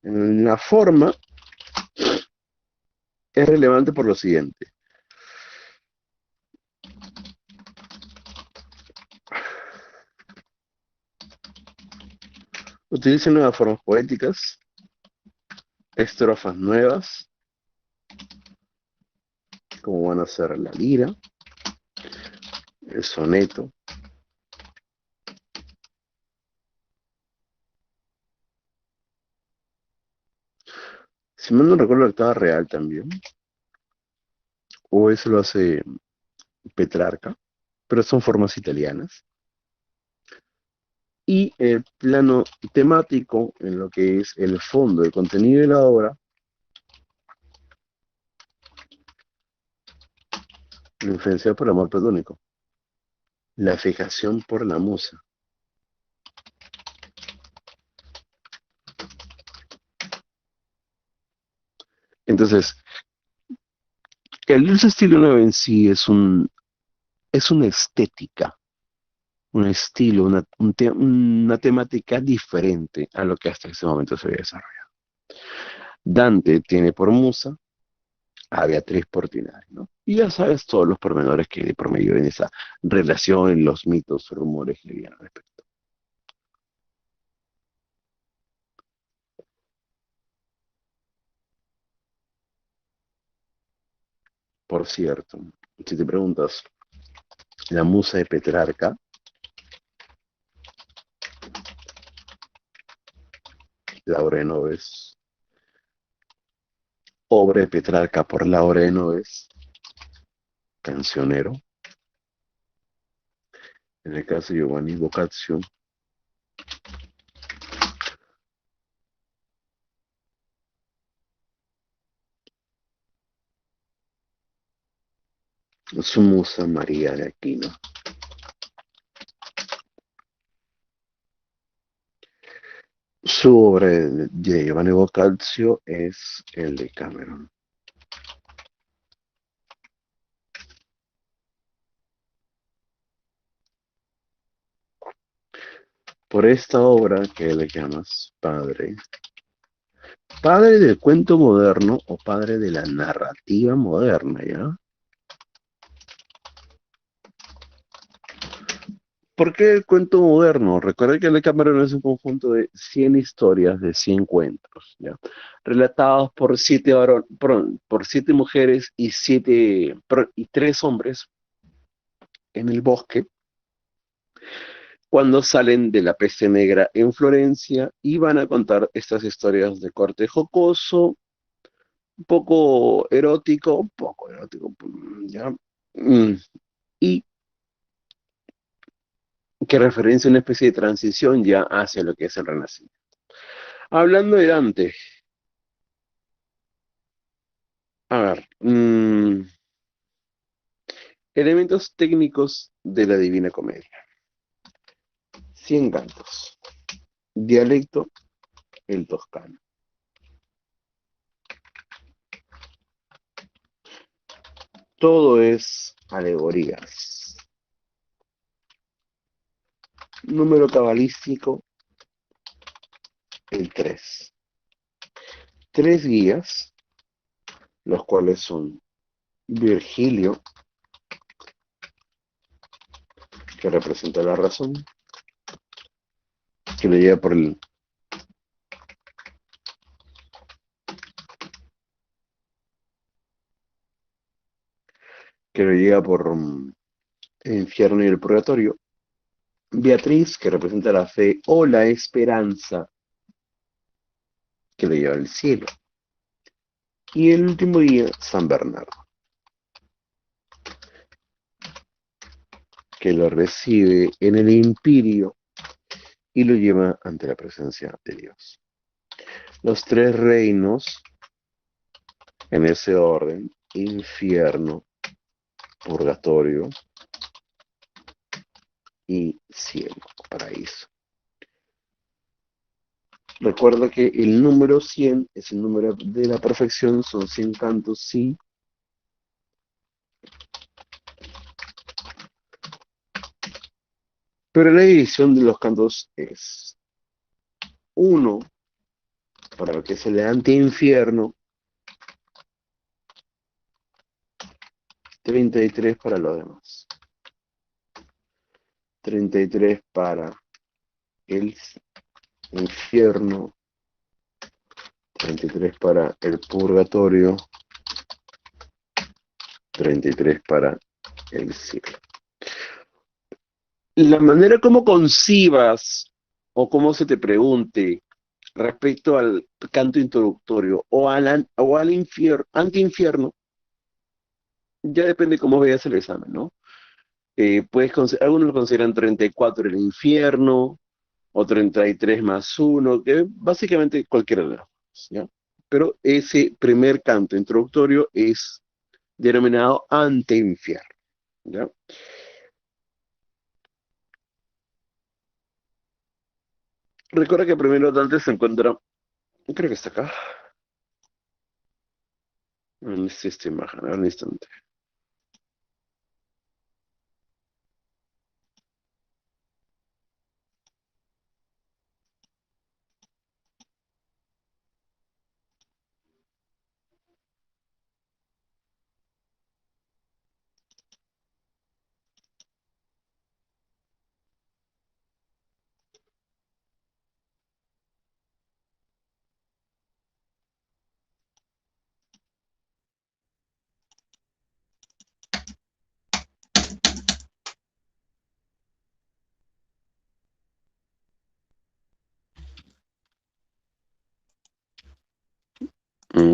En la forma es relevante por lo siguiente. Utiliza nuevas formas poéticas, estrofas nuevas, como van a ser la lira, el soneto. Si mal no recuerdo, la octava real también. O eso lo hace Petrarca, pero son formas italianas. Y el plano temático, en lo que es el fondo, el contenido de la obra, influenciado por el amor platónico, la fijación por la musa. Entonces, el dulce estilo nuevo en sí es una estética, un estilo, una temática diferente a lo que hasta ese momento se había desarrollado. Dante tiene por musa a Beatriz Portinari, ¿no? Y ya sabes todos los pormenores que hay de por medio en esa relación, los mitos, rumores que había al respecto. Por cierto, si te preguntas, la musa de Petrarca, Laura de Noves, obra de Petrarca por Laura de Noves, cancionero. En el caso de Giovanni Boccaccio, su musa María de Aquino. Su obra de Giovanni Boccaccio es el de Cameron. Por esta obra que le llamas padre, padre del cuento moderno o padre de la narrativa moderna, ¿ya? ¿Por qué el cuento moderno? Recuerda que el de Cameron es un conjunto de 100 historias, de 100 cuentos, ¿ya? Relatados por por siete mujeres y y tres hombres en el bosque cuando salen de la peste negra en Florencia y van a contar estas historias de corte jocoso, un poco erótico, ¿ya? Mm, Y que referencia a una especie de transición ya hacia lo que es el Renacimiento. Hablando de Dante, a ver, elementos técnicos de la Divina Comedia. 100 cantos. Dialecto, el toscano. Todo es alegorías. Número cabalístico, el 3. Tres guías, los cuales son Virgilio, que representa la razón, que lo lleva por el que lo lleva por el infierno y el purgatorio. Beatriz, que representa la fe o la esperanza, que lo lleva al cielo. Y el último día, San Bernardo, que lo recibe en el imperio y lo lleva ante la presencia de Dios. Los tres reinos, en ese orden: infierno, purgatorio y cielo, paraíso. Recuerda que el número 100 es el número de la perfección, son 100 cantos, sí, pero la división de los cantos es uno para lo que es el anti-infierno, 33 para los demás. 33 para el infierno, 33 para el purgatorio, 33 para el cielo. La manera como concibas o cómo se te pregunte respecto al canto introductorio o al anti-infierno, ya depende cómo veas el examen, ¿no? Algunos lo consideran 34 el infierno, o 33 más uno, que básicamente cualquiera de las dos, ¿ya? Pero ese primer canto introductorio es denominado anteinfierno, ¿ya? Recuerda que primero Dante se encuentra, creo que está acá, en esta imagen, a ver un instante.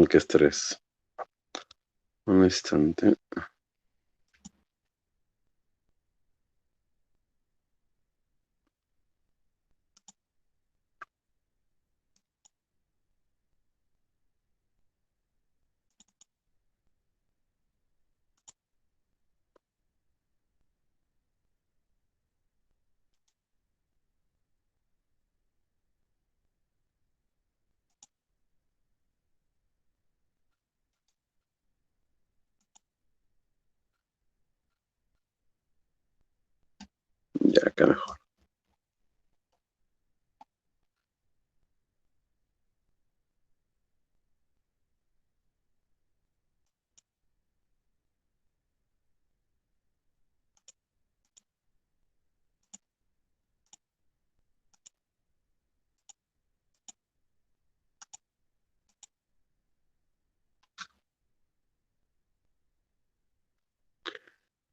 Qué estrés. Un instante. Ya, acá mejor.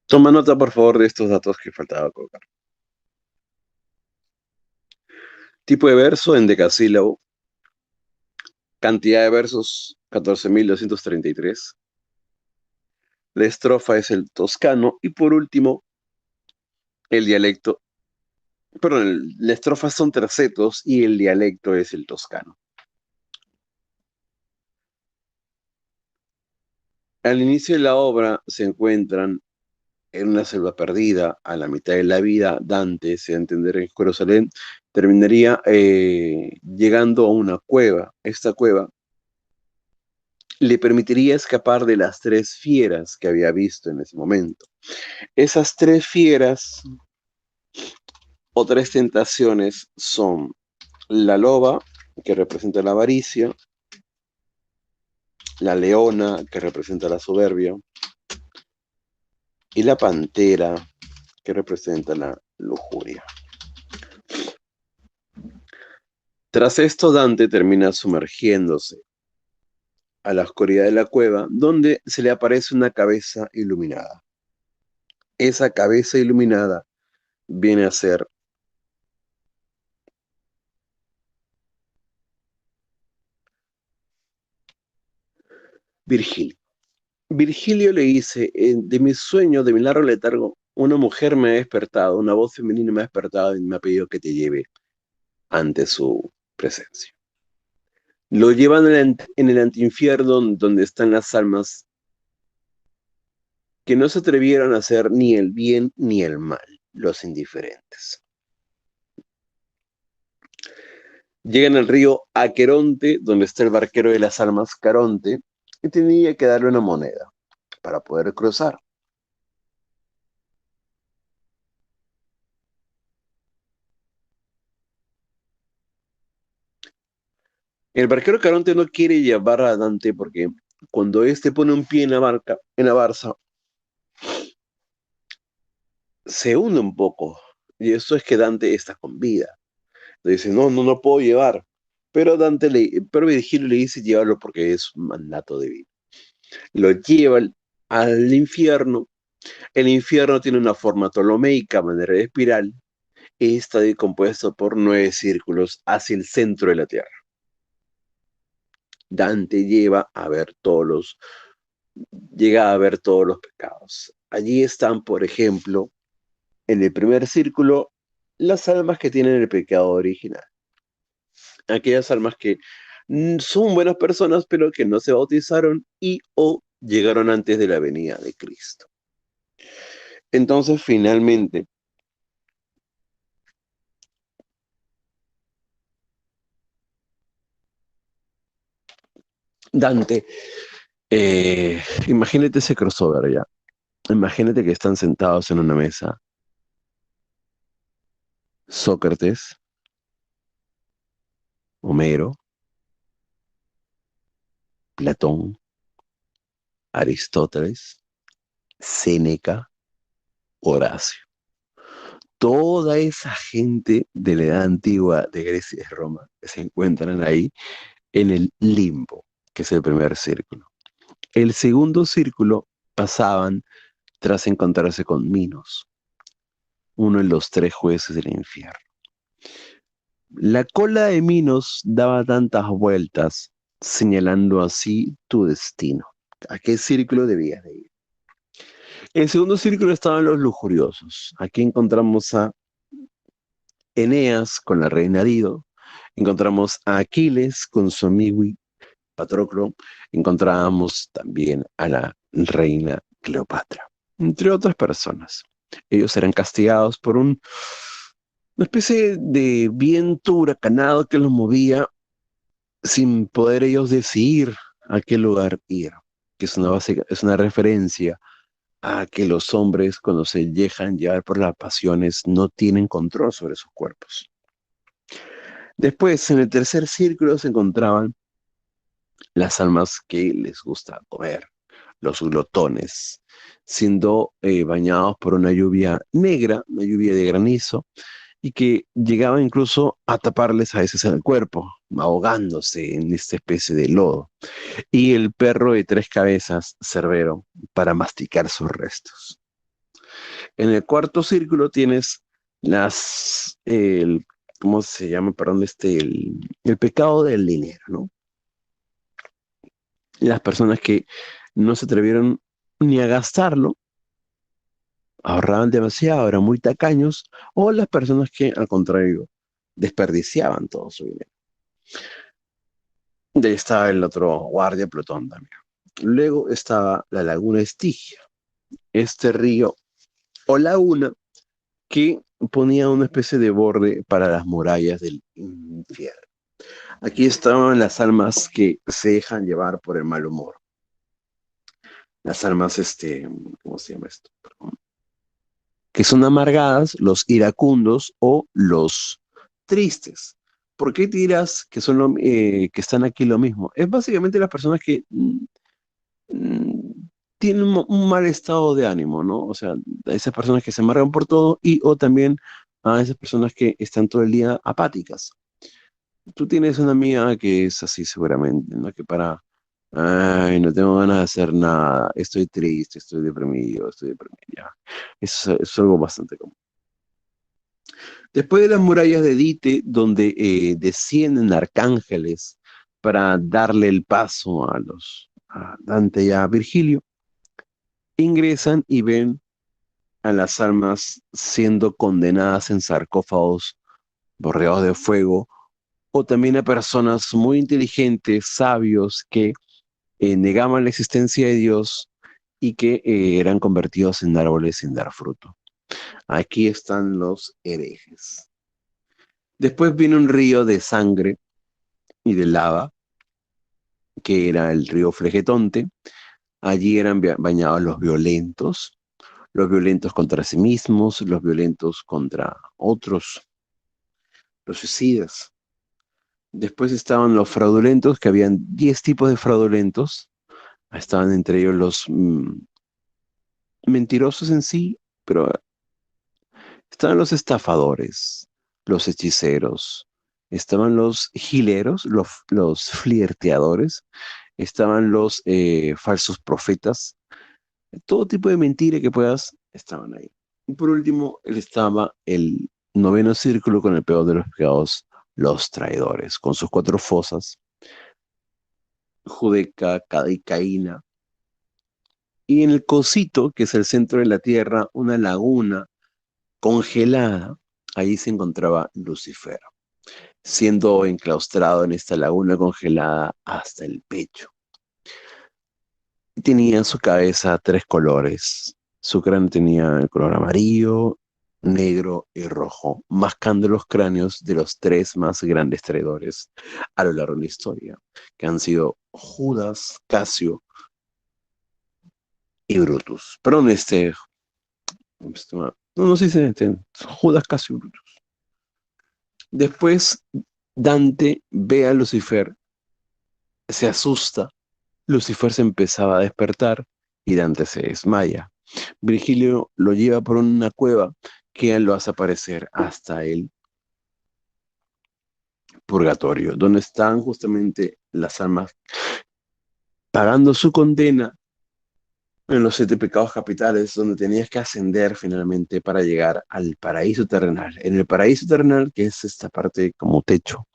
Toma nota, por favor, de estos datos que faltaba colocar. Tipo de verso en decasílabo. Cantidad de versos, 14.233. La estrofa es el toscano. Y por último, el dialecto. Perdón, la estrofa son tercetos y el dialecto es el toscano. Al inicio de la obra se encuentran en una selva perdida, a la mitad de la vida. Dante, se da a entender en Jerusalén, terminaría llegando a una cueva. Esta cueva le permitiría escapar de las tres fieras que había visto en ese momento. Esas tres fieras o tres tentaciones son la loba, que representa la avaricia, la leona, que representa la soberbia, y la pantera, que representa la lujuria. Tras esto, Dante termina sumergiéndose a la oscuridad de la cueva, donde se le aparece una cabeza iluminada. Esa cabeza iluminada viene a ser Virgilio. Virgilio le dice, de mi sueño, de mi largo letargo, una mujer me ha despertado, una voz femenina me ha despertado y me ha pedido que te lleve ante su presencia. Lo llevan en el antiinfierno, donde están las almas que no se atrevieron a hacer ni el bien ni el mal, los indiferentes. Llegan al río Aqueronte, donde está el barquero de las almas, Caronte, y tenía que darle una moneda para poder cruzar. El barquero Caronte no quiere llevar a Dante porque cuando éste pone un pie en la barza, se hunde un poco. Y eso es que Dante está con vida. Le dice, no, no, no puedo llevar. Pero Virgilio le dice llévalo porque es un mandato divino. Lo lleva al infierno. El infierno tiene una forma ptolomeica, manera de espiral, y está compuesto por 9 círculos hacia el centro de la Tierra. Dante llega a ver todos los pecados. Allí están, por ejemplo, En el primer círculo, las almas que tienen el pecado original. Aquellas almas que son buenas personas, pero que no se bautizaron y o llegaron antes de la venida de Cristo. Entonces, finalmente, Dante, imagínate ese crossover ya. Imagínate que están sentados en una mesa Sócrates, Homero, Platón, Aristóteles, Séneca, Horacio. Toda esa gente de la edad antigua de Grecia y de Roma se encuentran ahí en el limbo, que es el primer círculo. El segundo círculo pasaban tras encontrarse con Minos, uno de los tres jueces del infierno. La cola de Minos daba tantas vueltas, señalando así tu destino. ¿A qué círculo debías de ir? En el segundo círculo estaban los lujuriosos. Aquí encontramos a Eneas con la reina Dido, encontramos a Aquiles con su amigo Patroclo, encontrábamos también a la reina Cleopatra, entre otras personas. Ellos eran castigados por una especie de viento huracanado que los movía sin poder ellos decidir a qué lugar ir, que es una referencia a que los hombres cuando se dejan llevar por las pasiones no tienen control sobre sus cuerpos. Después, en el tercer círculo se encontraban las almas que les gusta comer, los glotones, siendo bañados por una lluvia negra, una lluvia de granizo, y que llegaba incluso a taparles a veces el cuerpo, ahogándose en esta especie de lodo. Y el perro de tres cabezas, Cerbero, para masticar sus restos. En el cuarto círculo tienes ¿cómo se llama? Perdón, el pecado del dinero, ¿no? Las personas que no se atrevieron ni a gastarlo, ahorraban demasiado, eran muy tacaños, o las personas que, al contrario, desperdiciaban todo su dinero. De ahí estaba el otro guardia, Plutón también. Luego estaba la laguna Estigia, este río o laguna que ponía una especie de borde para las murallas del infierno. Aquí estaban las almas que se dejan llevar por el mal humor. Las almas, ¿cómo se llama esto? Perdón. Que son amargadas, los iracundos o los tristes. ¿Por qué dirás que que están aquí lo mismo? Es básicamente las personas que tienen un mal estado de ánimo, ¿no? O sea, a esas personas que se amargan por todo y o también a esas personas que están todo el día apáticas. Tú tienes una amiga que es así seguramente, ¿no? Que ay, no tengo ganas de hacer nada, estoy triste, estoy deprimido, estoy deprimida. Es algo bastante común. Después de las murallas de Dite, donde descienden arcángeles para darle el paso a Dante y a Virgilio, ingresan y ven a las almas siendo condenadas en sarcófagos borreados de fuego, o también a personas muy inteligentes, sabios, que negaban la existencia de Dios y que eran convertidos en árboles sin dar fruto. Aquí están los herejes. Después viene un río de sangre y de lava, que era el río Flegetonte. Allí eran bañados los violentos contra sí mismos, los violentos contra otros, los suicidas. Después estaban los fraudulentos, que habían 10 tipos de fraudulentos. Estaban entre ellos los mentirosos en sí, pero estaban los estafadores, los hechiceros, estaban los gileros, los flirteadores, estaban los falsos profetas, todo tipo de mentira que puedas, estaban ahí. Y por último, estaba el noveno círculo con el peor de los pecados, los traidores, con sus cuatro fosas, Judeca, Cadicaína, y en el Cosito, que es el centro de la tierra, una laguna Congelada, ahí se encontraba Lucifer, siendo enclaustrado en esta laguna congelada hasta el pecho. Tenía en su cabeza tres colores. Su cráneo tenía el color amarillo, negro y rojo, mascando los cráneos de los tres más grandes traidores a lo largo de la historia, que han sido Judas, Casio y Brutus. Perdón, no sé si Judas, Casio y Brutus. Después Dante ve a Lucifer, se asusta, Lucifer se empezaba a despertar y Dante se desmaya. Virgilio lo lleva por una cueva que lo hace aparecer hasta el purgatorio, donde están justamente las almas pagando su condena en los siete pecados capitales, donde tenías que ascender finalmente para llegar al paraíso terrenal. En el paraíso terrenal, que es esta parte como techo,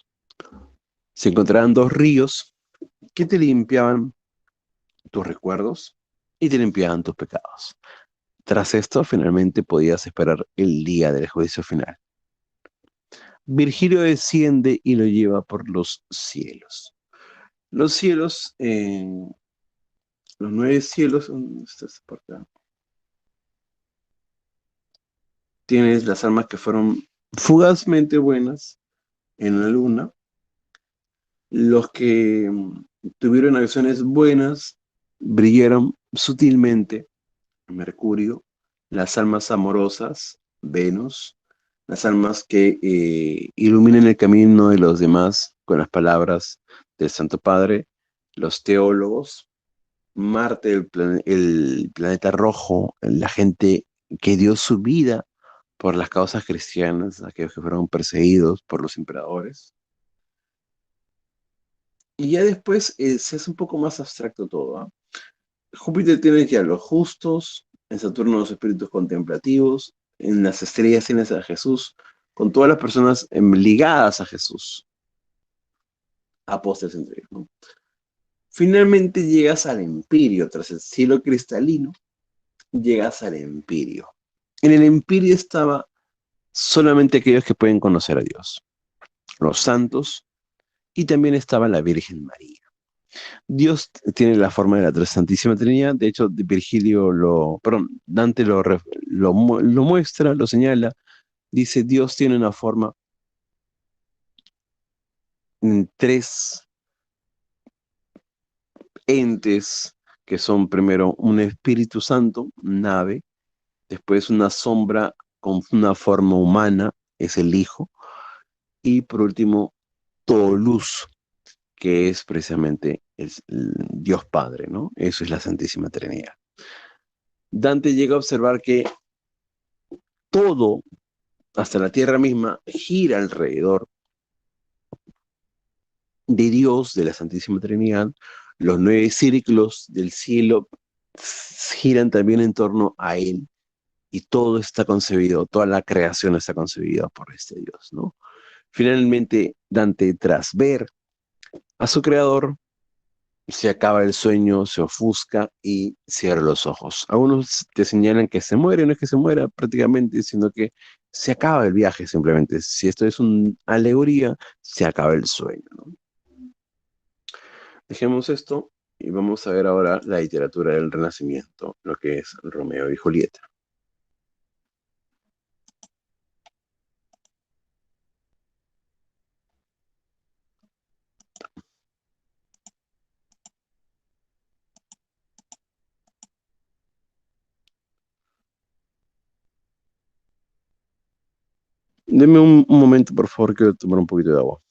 se encontraban dos ríos que te limpiaban tus recuerdos y te limpiaban tus pecados. Tras esto, finalmente podías esperar el día del juicio final. Virgilio desciende y lo lleva por los cielos. Los cielos, los nueve cielos, ¿dónde está esta parte? Tienes las almas que fueron fugazmente buenas en la luna, los que tuvieron acciones buenas brillaron sutilmente, Mercurio, las almas amorosas, Venus, las almas que iluminen el camino de los demás con las palabras del Santo Padre, los teólogos, Marte, el planeta rojo, la gente que dio su vida por las causas cristianas, aquellos que fueron perseguidos por los emperadores. Y ya después se hace un poco más abstracto todo, ¿ah? Júpiter tiene ya los justos, en Saturno los espíritus contemplativos, en las estrellas tienes a Jesús, con todas las personas ligadas a Jesús, apóstoles entre ellos, ¿no? Finalmente llegas al Empirio, tras el cielo cristalino, llegas al Empirio. En el Empirio estaba solamente aquellos que pueden conocer a Dios, los santos, y también estaba la Virgen María. Dios tiene la forma de la Santísima Trinidad. De hecho, Dante lo muestra, lo señala. Dice, Dios tiene una forma en tres entes que son primero un Espíritu Santo, nave, después una sombra con una forma humana, es el Hijo, y por último, todo luz, que es precisamente el Dios Padre, ¿no? Eso es la Santísima Trinidad. Dante llega a observar que todo, hasta la tierra misma, gira alrededor de Dios, de la Santísima Trinidad. Los nueve círculos del cielo giran también en torno a Él y todo está concebido, toda la creación está concebida por este Dios, ¿no? Finalmente, Dante, tras ver a su creador, se acaba el sueño, se ofusca y cierra los ojos. Algunos te señalan que se muere, no es que se muera prácticamente, sino que se acaba el viaje simplemente. Si esto es una alegoría, se acaba el sueño, ¿no? Dejemos esto y vamos a ver ahora la literatura del Renacimiento, lo que es Romeo y Julieta. Deme un momento, por favor, quiero tomar un poquito de agua.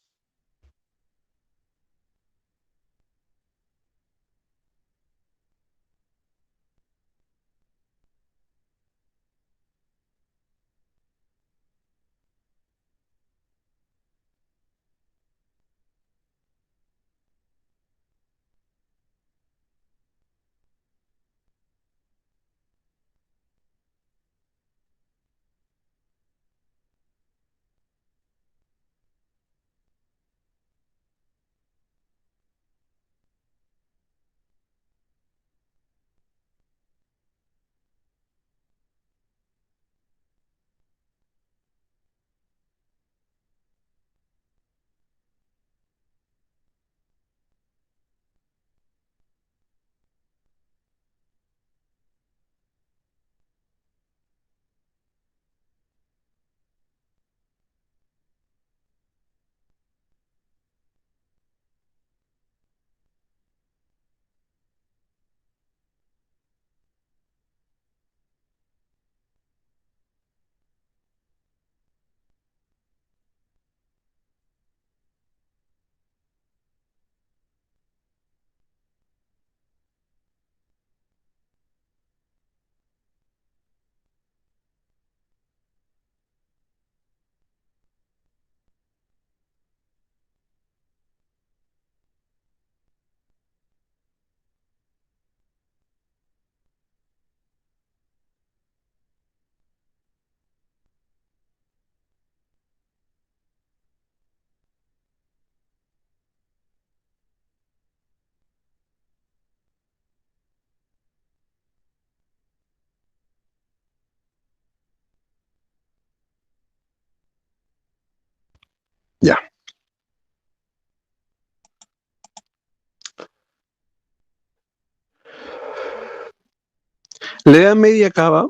La Edad Media acaba,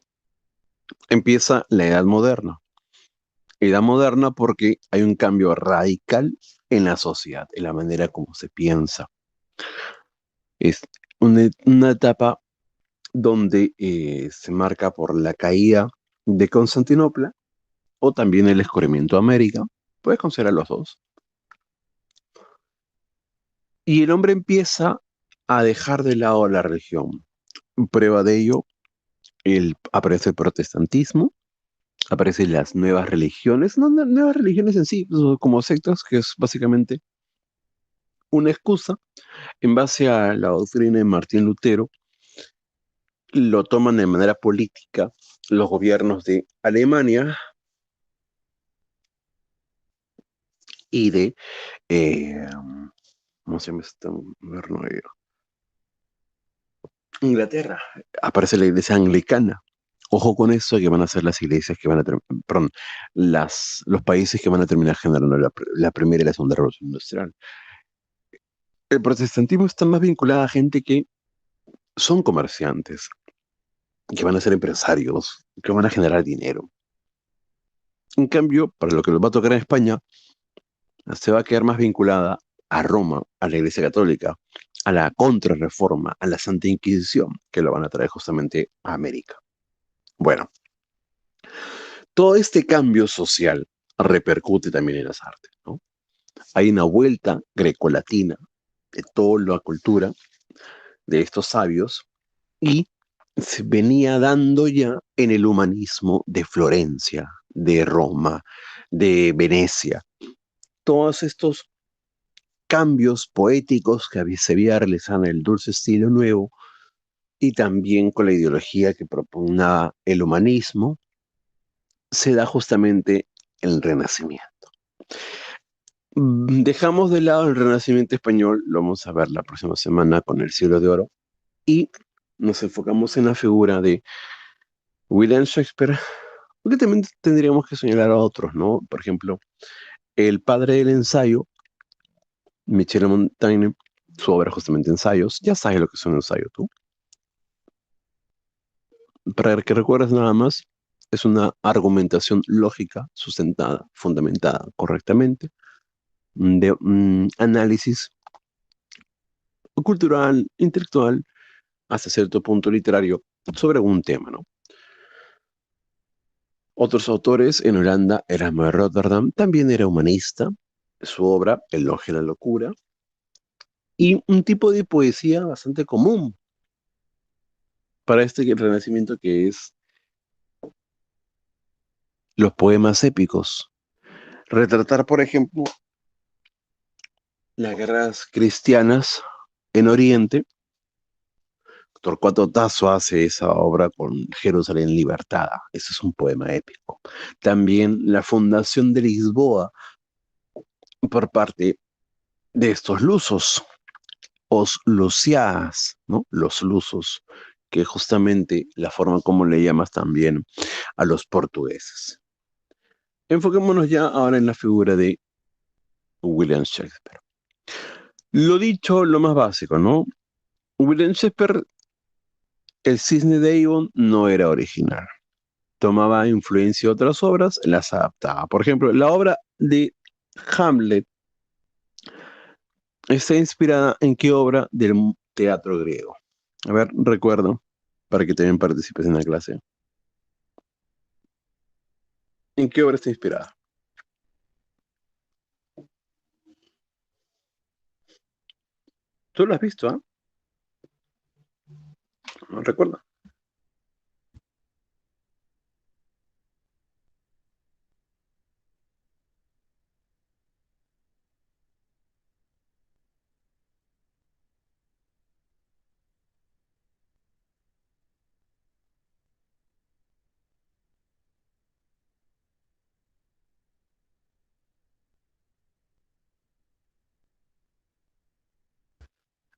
empieza la Edad Moderna. Edad Moderna porque hay un cambio radical en la sociedad, en la manera como se piensa. Es una etapa donde se marca por la caída de Constantinopla o también el descubrimiento de América. Puedes considerar los dos. Y el hombre empieza a dejar de lado la religión. Prueba de ello, aparece el protestantismo, aparecen las nuevas religiones, no nuevas religiones en sí, como sectas, que es básicamente una excusa en base a la doctrina de Martín Lutero. Lo toman de manera política los gobiernos de Alemania y de, eh, ¿cómo se llama este gobierno? Inglaterra. Aparece la iglesia anglicana. Ojo con eso, que van a ser las iglesias que van a, perdón, los países que van a terminar generando la primera y la segunda revolución industrial. El protestantismo está más vinculado a gente que son comerciantes, que van a ser empresarios, que van a generar dinero. En cambio, para lo que nos va a tocar en España, se va a quedar más vinculada a Roma, a la Iglesia Católica, a la Contrarreforma, a la Santa Inquisición, que lo van a traer justamente a América. Bueno, todo este cambio social repercute también en las artes, ¿no? Hay una vuelta grecolatina de toda la cultura de estos sabios y se venía dando ya en el humanismo de Florencia, de Roma, de Venecia. Todos estos cambios poéticos que se había realizado en el dulce estilo nuevo y también con la ideología que propugnaba el humanismo, se da justamente el Renacimiento. Dejamos de lado el Renacimiento español, lo vamos a ver la próxima semana con el Siglo de Oro, y nos enfocamos en la figura de William Shakespeare, porque también tendríamos que señalar a otros, ¿no? Por ejemplo, el padre del ensayo, Michel Montaigne, su obra justamente Ensayos. Ya sabes lo que es un ensayo tú. Para que recuerdes nada más, es una argumentación lógica, sustentada, fundamentada correctamente, de análisis cultural, intelectual, hasta cierto punto literario, sobre un tema, ¿no? Otros autores en Holanda, Erasmo de Rotterdam, también era humanista, su obra, Elogio a la locura, y un tipo de poesía bastante común para este renacimiento que es los poemas épicos. Retratar, por ejemplo, las guerras cristianas en Oriente. Torcuato Tasso hace esa obra con Jerusalén libertada. Ese es un poema épico. También la fundación de Lisboa por parte de estos lusos, os luciás, ¿no? Los lusos, que justamente la forma como le llamas también a los portugueses. Enfoquémonos ya ahora en la figura de William Shakespeare. Lo dicho, lo más básico, ¿no? William Shakespeare, el Cisne de Avon, no era original. Tomaba influencia de otras obras, las adaptaba. Por ejemplo, la obra de Hamlet está inspirada en qué obra del teatro griego. A ver, recuerdo, para que también participes en la clase. ¿En qué obra está inspirada? ¿Tú lo has visto, ah? No recuerdo.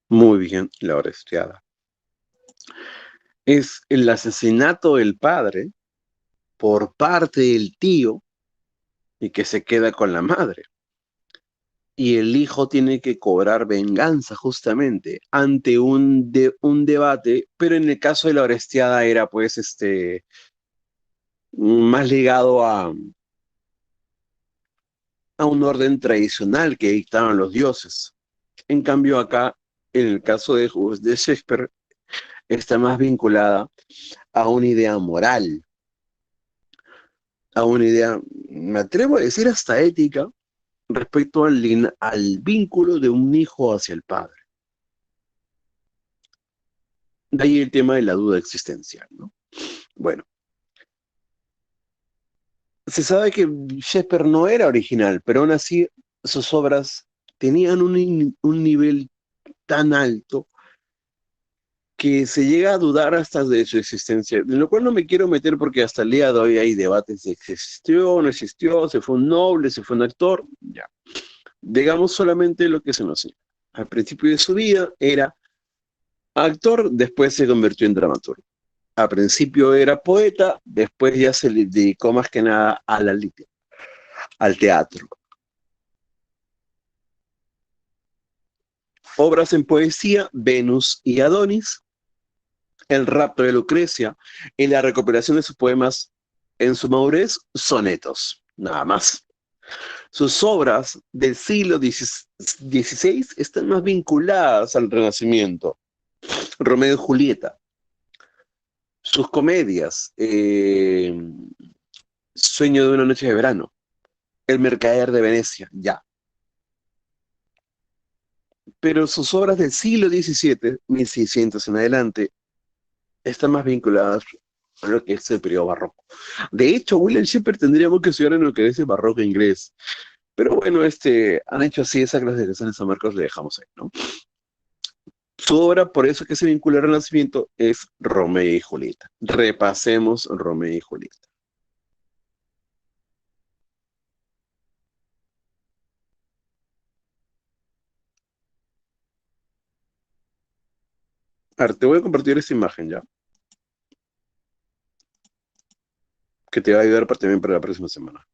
Muy bien, la obra estudiada. Es el asesinato del padre por parte del tío y que se queda con la madre. y el hijo tiene que cobrar venganza justamente ante un debate, pero en el caso de la Orestiada era pues más ligado a un orden tradicional que dictaban los dioses. En cambio acá, en el caso de Shakespeare, está más vinculada a una idea moral, a una idea, me atrevo a decir hasta ética, respecto al vínculo de un hijo hacia el padre. De ahí el tema de la duda existencial, ¿no? Bueno, se sabe que Shakespeare no era original, pero aún así sus obras tenían un nivel tan alto que se llega a dudar hasta de su existencia, de lo cual no me quiero meter porque hasta el día de hoy hay debates de si existió o no existió, si fue un noble, si fue un actor, ya. Digamos solamente lo que se nos enseña. Al principio de su vida era actor, después se convirtió en dramaturgo. Al principio era poeta, después ya se le dedicó más que nada a al teatro. Obras en poesía, Venus y Adonis, El rapto de Lucrecia y la recuperación de sus poemas en su madurez, sonetos, nada más. Sus obras del siglo XVI están más vinculadas al Renacimiento. Romeo y Julieta, sus comedias, Sueño de una noche de verano, El mercader de Venecia, ya. Pero sus obras del siglo XVII, 1600 en adelante, están más vinculadas a lo que es el periodo barroco. De hecho, William Shakespeare tendríamos que estudiar en lo que es el barroco inglés. Pero bueno, han hecho así esa clasificación de San Marcos, le dejamos ahí, ¿no? Su obra, por eso que se vincula al Renacimiento, es Romeo y Julieta. Repasemos Romeo y Julieta. A ver, te voy a compartir esta imagen ya, que te va a ayudar también para la próxima semana.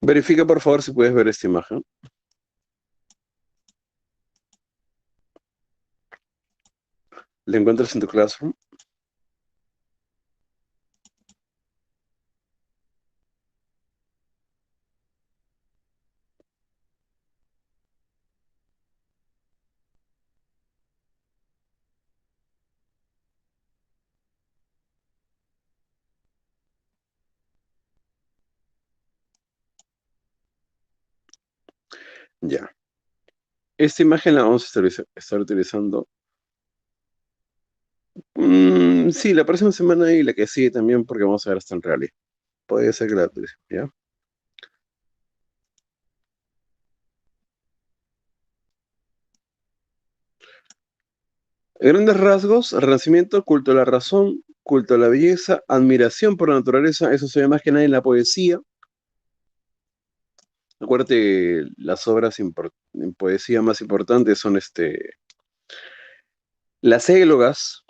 Verifica por favor si puedes ver esta imagen. ¿La encuentras en tu Classroom? Ya. Esta imagen la vamos a estar utilizando. Sí, la próxima semana y la que sigue también, porque vamos a ver hasta en realidad. Puede ser que la utilicemos, ¿ya? En grandes rasgos, Renacimiento, culto a la razón, culto a la belleza, admiración por la naturaleza, eso se ve más que nada en la poesía. Acuérdate, las obras en poesía más importantes son las églogas,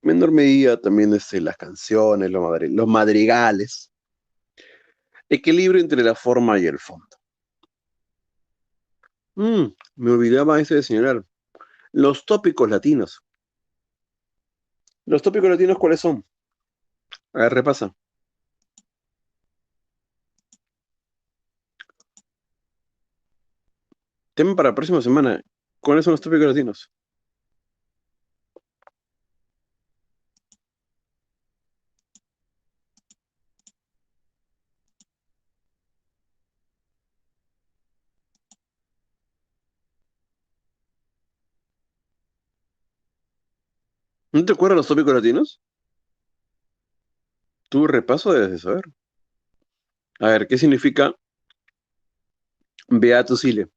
menor medida también las canciones, los madrigales. Equilibrio entre la forma y el fondo. Me olvidaba ese de señalar. Los tópicos latinos. ¿Los tópicos latinos cuáles son? A ver, repasa. Tema para la próxima semana. ¿Cuáles son los tópicos latinos? ¿No te acuerdas los tópicos latinos? Tu repaso debes de saber. A ver, ¿qué significa Beatus Ile?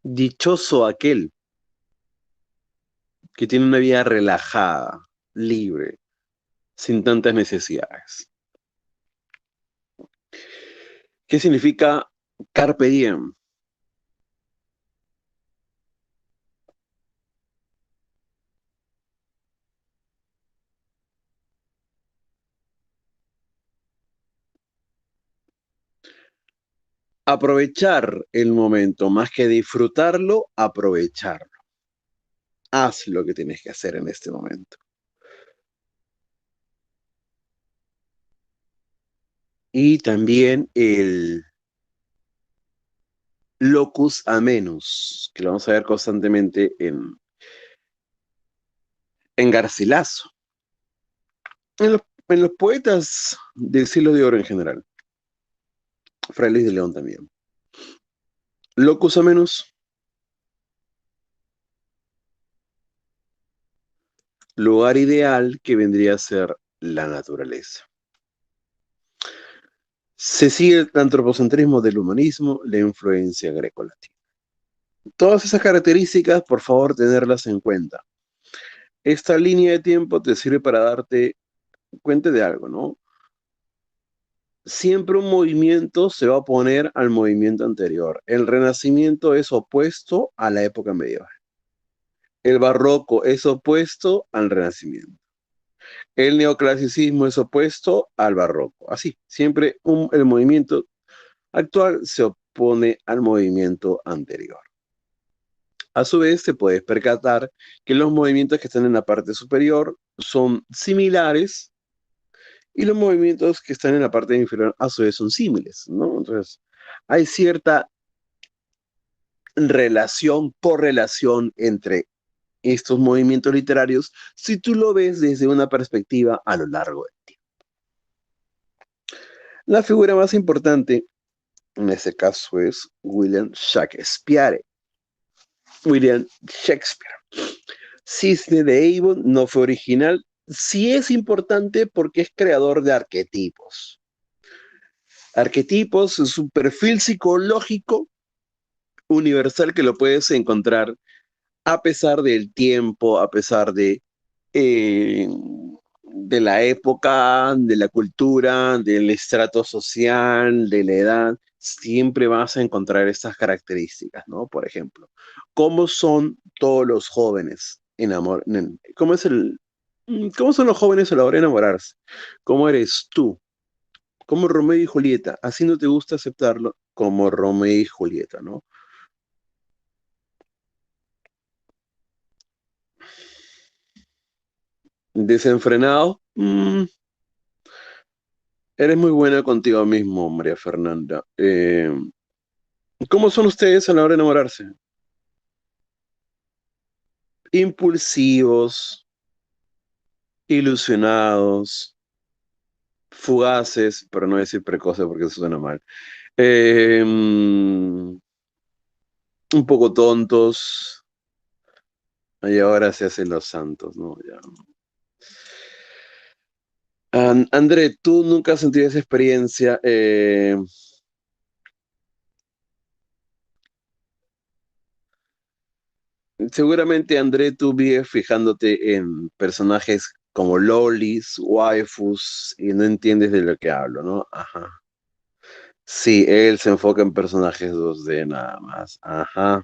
Dichoso aquel que tiene una vida relajada, libre, sin tantas necesidades. ¿Qué significa carpe diem? Aprovechar el momento, más que disfrutarlo, aprovecharlo. Haz lo que tienes que hacer en este momento. Y también el locus amenus, que lo vamos a ver constantemente en Garcilaso, en los poetas del siglo de oro en general. Fray Luis de León también. Locus amenus, lugar ideal que vendría a ser la naturaleza. Se sigue el antropocentrismo del humanismo, la influencia grecolatina. Todas esas características, por favor, tenerlas en cuenta. Esta línea de tiempo te sirve para darte cuenta de algo, ¿no? Siempre un movimiento se va a oponer al movimiento anterior. El Renacimiento es opuesto a la época medieval. El Barroco es opuesto al Renacimiento. El neoclasicismo es opuesto al Barroco. Así, siempre el movimiento actual se opone al movimiento anterior. A su vez, te puedes percatar que los movimientos que están en la parte superior son similares y los movimientos que están en la parte inferior a su vez son símiles, ¿no? Entonces, hay cierta relación, correlación entre estos movimientos literarios si tú lo ves desde una perspectiva a lo largo del tiempo. La figura más importante en este caso es William Shakespeare. William Shakespeare. Cisne de Avon no fue original, sí es importante porque es creador de arquetipos. Arquetipos es un perfil psicológico universal que lo puedes encontrar a pesar del tiempo, a pesar de la época, de la cultura, del estrato social, de la edad, siempre vas a encontrar estas características, ¿no? Por ejemplo, ¿cómo son todos los jóvenes ¿Cómo cómo son los jóvenes a la hora de enamorarse? ¿Cómo eres tú? Como Romeo y Julieta, así no te gusta aceptarlo como Romeo y Julieta, ¿no? Desenfrenado, eres muy buena contigo mismo, María Fernanda. ¿Cómo son ustedes a la hora de enamorarse? Impulsivos, ilusionados, fugaces, pero no decir precoces porque eso suena mal. Un poco tontos, y ahora se hacen los santos, ¿no? Ya. André, tú nunca has sentido esa experiencia. Seguramente, André, tú vives fijándote en personajes como lolis, waifus, y no entiendes de lo que hablo, ¿no? Ajá. Sí, él se enfoca en personajes 2D nada más. Ajá.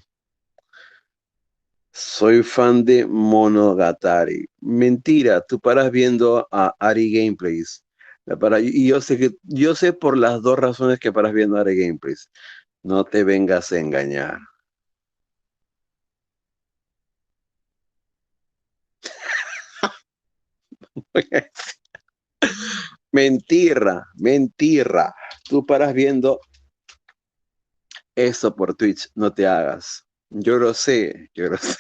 Soy fan de Monogatari. Mentira, tú paras viendo a Ari Gameplays. Y yo sé por las dos razones que paras viendo a Ari Gameplays. No te vengas a engañar. Mentira, mentira. Tú paras viendo eso por Twitch, no te hagas. Yo lo sé, yo lo sé.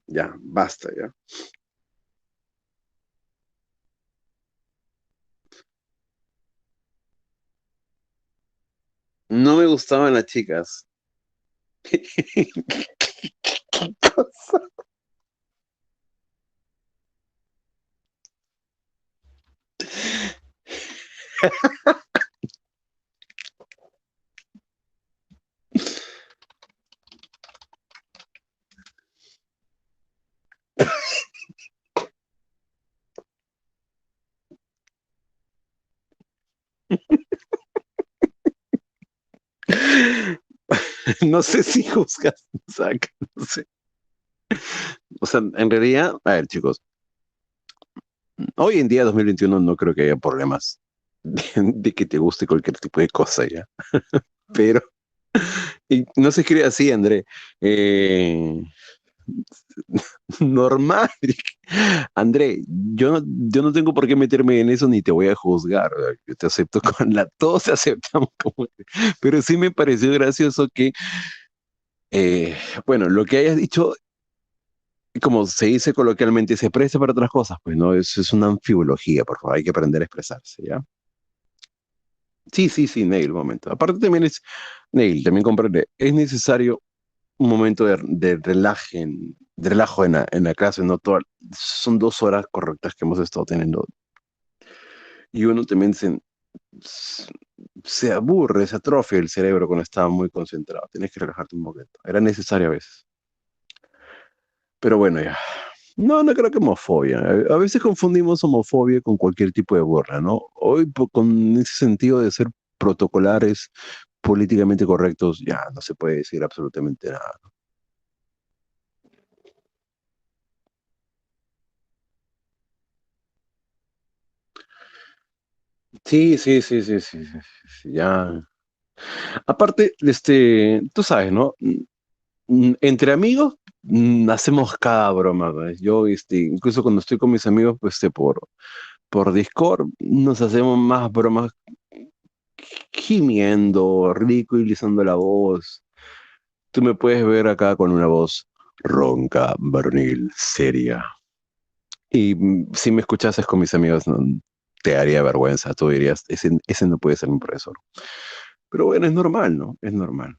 Ya, basta, ya. No me gustaban las chicas. ¿Qué cosa? No sé si juzgas, saca, no sé. O sea, en realidad, a ver, chicos, hoy en día, 2021, no creo que haya problemas de que te guste cualquier tipo de cosa ya. Pero, y no se escribe así, André. Eh, normal. André, yo no tengo por qué meterme en eso ni te voy a juzgar. ¿Verdad? Yo te acepto con la, todos te aceptamos como, pero sí me pareció gracioso que, eh, bueno, lo que hayas dicho, como se dice coloquialmente, se presta para otras cosas, pues no, eso es una anfibología, por favor, hay que aprender a expresarse, ¿ya? Sí, sí, sí, Neil, un momento. Aparte también es, Neil, también comprende, es necesario un momento de relajo en la clase, no toda, son 2 horas correctas que hemos estado teniendo. Y uno también se aburre, se atrofia el cerebro cuando está muy concentrado. Tienes que relajarte un poquito. Era necesario a veces. Pero bueno, ya. No, no creo que homofobia. A veces confundimos homofobia con cualquier tipo de burla, ¿no? Hoy, con ese sentido de ser protocolares, políticamente correctos, ya no se puede decir absolutamente nada. Sí, sí, sí, sí, sí, sí, sí, ya. Aparte, tú sabes, ¿no? Entre amigos hacemos cada broma, ¿ves? Yo, incluso cuando estoy con mis amigos, pues, por Discord, nos hacemos más bromas gimiendo, ridiculizando la voz. Tú me puedes ver acá con una voz ronca, varonil, seria. Y si me escuchases con mis amigos, no, te daría vergüenza. Tú dirías, ese no puede ser mi profesor. Pero bueno, es normal, ¿no? Es normal.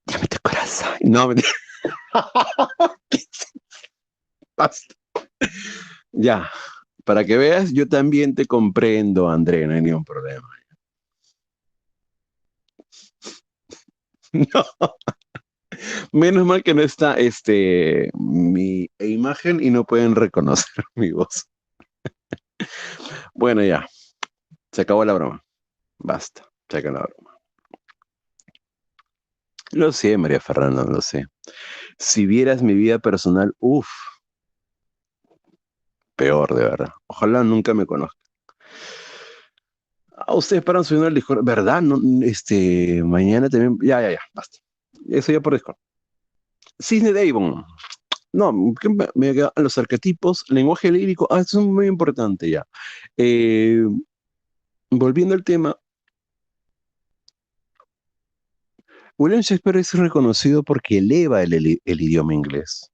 Dame tu corazón. No, basta. Ya, para que veas, yo también te comprendo, André, no hay ningún problema. No, menos mal que no está mi imagen y no pueden reconocer mi voz. Bueno, ya, se acabó la broma. Basta, se acabó la broma. Lo sé, María Fernanda, lo sé. Si vieras mi vida personal, uff, peor de verdad. Ojalá nunca me conozca. Ah, ustedes paran subiendo el Discord, ¿verdad? No, mañana también. Ya, ya, ya, basta. Eso ya por Discord. Cisne Devon. No, que me quedan los arquetipos, lenguaje lírico, eso es muy importante ya. Eh, volviendo al tema, William Shakespeare es reconocido porque eleva el idioma inglés.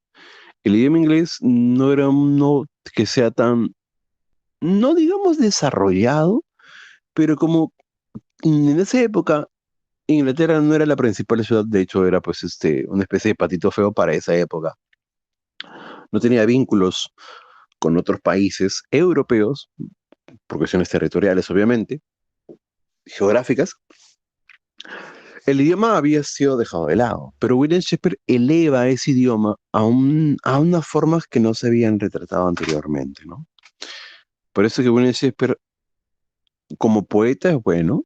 El idioma inglés no era uno que sea tan, no digamos desarrollado, pero como en esa época Inglaterra no era la principal ciudad, de hecho era pues una especie de patito feo para esa época. No tenía vínculos con otros países europeos, por cuestiones territoriales obviamente, geográficas. El idioma había sido dejado de lado, pero William Shakespeare eleva ese idioma a unas formas que no se habían retratado anteriormente, ¿no? Por eso que William Shakespeare, como poeta, es bueno,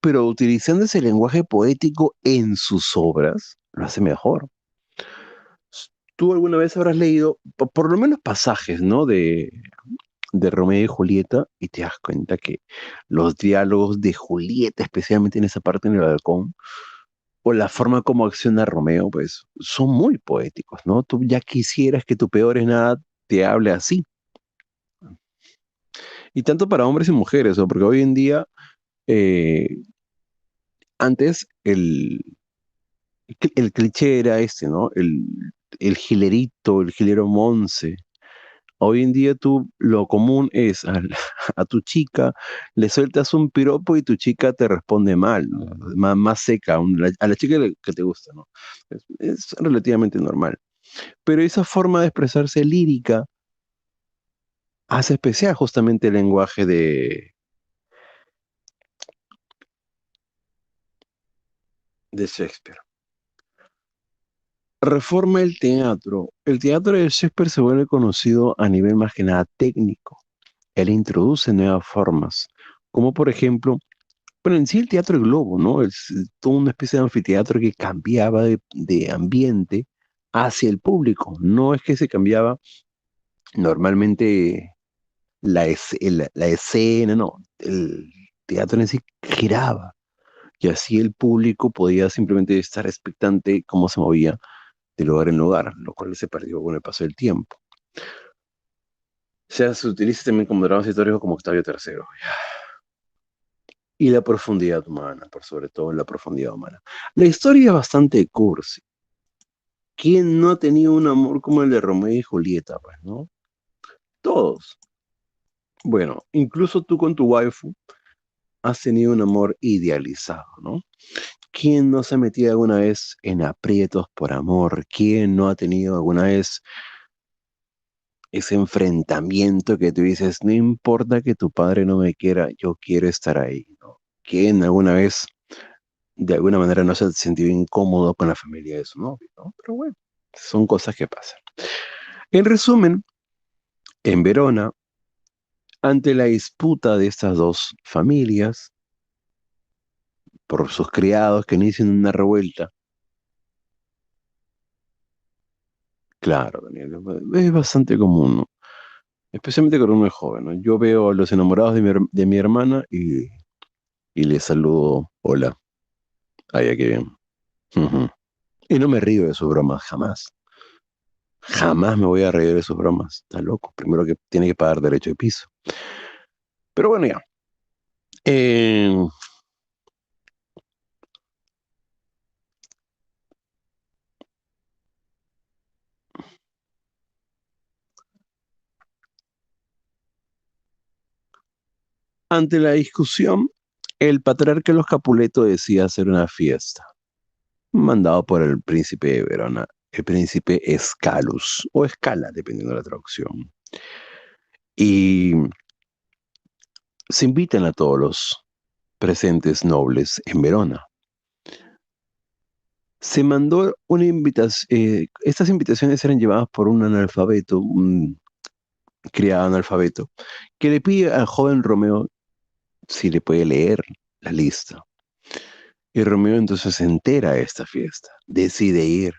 pero utilizando ese lenguaje poético en sus obras, lo hace mejor. Tú alguna vez habrás leído, por lo menos pasajes, ¿no? De Romeo y Julieta, y te das cuenta que los diálogos de Julieta, especialmente en esa parte en el balcón, o la forma como acciona Romeo, pues son muy poéticos, ¿no? Tú ya quisieras que tu peor es nada te hable así. Y tanto para hombres y mujeres, ¿no? Porque hoy en día, eh, antes el cliché era este, ¿no? El gilerito, el gilero Monse. Hoy en día tú lo común es a tu chica le sueltas un piropo y tu chica te responde mal, ¿no? Más seca, a la chica que te gusta, ¿no? Es relativamente normal. Pero esa forma de expresarse lírica hace especial justamente el lenguaje de Shakespeare. Reforma el teatro. El teatro de Shakespeare se vuelve conocido a nivel más que nada técnico. Él introduce nuevas formas, como por ejemplo, bueno, en sí el teatro de globo, ¿no? Es toda una especie de anfiteatro que cambiaba de ambiente hacia el público. No es que se cambiaba normalmente la escena, no. El teatro en sí giraba y así el público podía simplemente estar expectante cómo se movía de lugar en lugar, lo cual se perdió con el paso del tiempo. O sea, se utiliza también como dramas históricos como Octavio III. Y la profundidad humana, por sobre todo la profundidad humana. La historia es bastante cursi. ¿Quién no ha tenido un amor como el de Romeo y Julieta, pues, no? Todos. Bueno, incluso tú con tu waifu has tenido un amor idealizado, ¿no? ¿Quién no se ha metido alguna vez en aprietos por amor? ¿Quién no ha tenido alguna vez ese enfrentamiento que tú dices, no importa que tu padre no me quiera, yo quiero estar ahí, ¿no? ¿Quién alguna vez, de alguna manera, no se ha sentido incómodo con la familia de su novio, ¿no? Pero bueno, son cosas que pasan. En resumen, en Verona, ante la disputa de estas dos familias por sus criados que inician una revuelta, claro, Daniel, es bastante común, ¿no? Especialmente cuando uno es joven, ¿no? Yo veo a los enamorados de mi hermana y les saludo, hola, ay, qué bien. Ujú. Y no me río de sus bromas, jamás. Jamás me voy a reír de sus bromas. Está loco. Primero que tiene que pagar derecho de piso. Pero bueno, ya. Eh, ante la discusión, el patriarca de los Capuleto decía hacer una fiesta, mandado por el príncipe de Verona, el príncipe Escalus, o Escala, dependiendo de la traducción. Y se invitan a todos los presentes nobles en Verona. Se mandó una invitación, estas invitaciones eran llevadas por un analfabeto, un criado analfabeto, que le pide al joven Romeo si le puede leer la lista. Y Romeo entonces se entera de esta fiesta, decide ir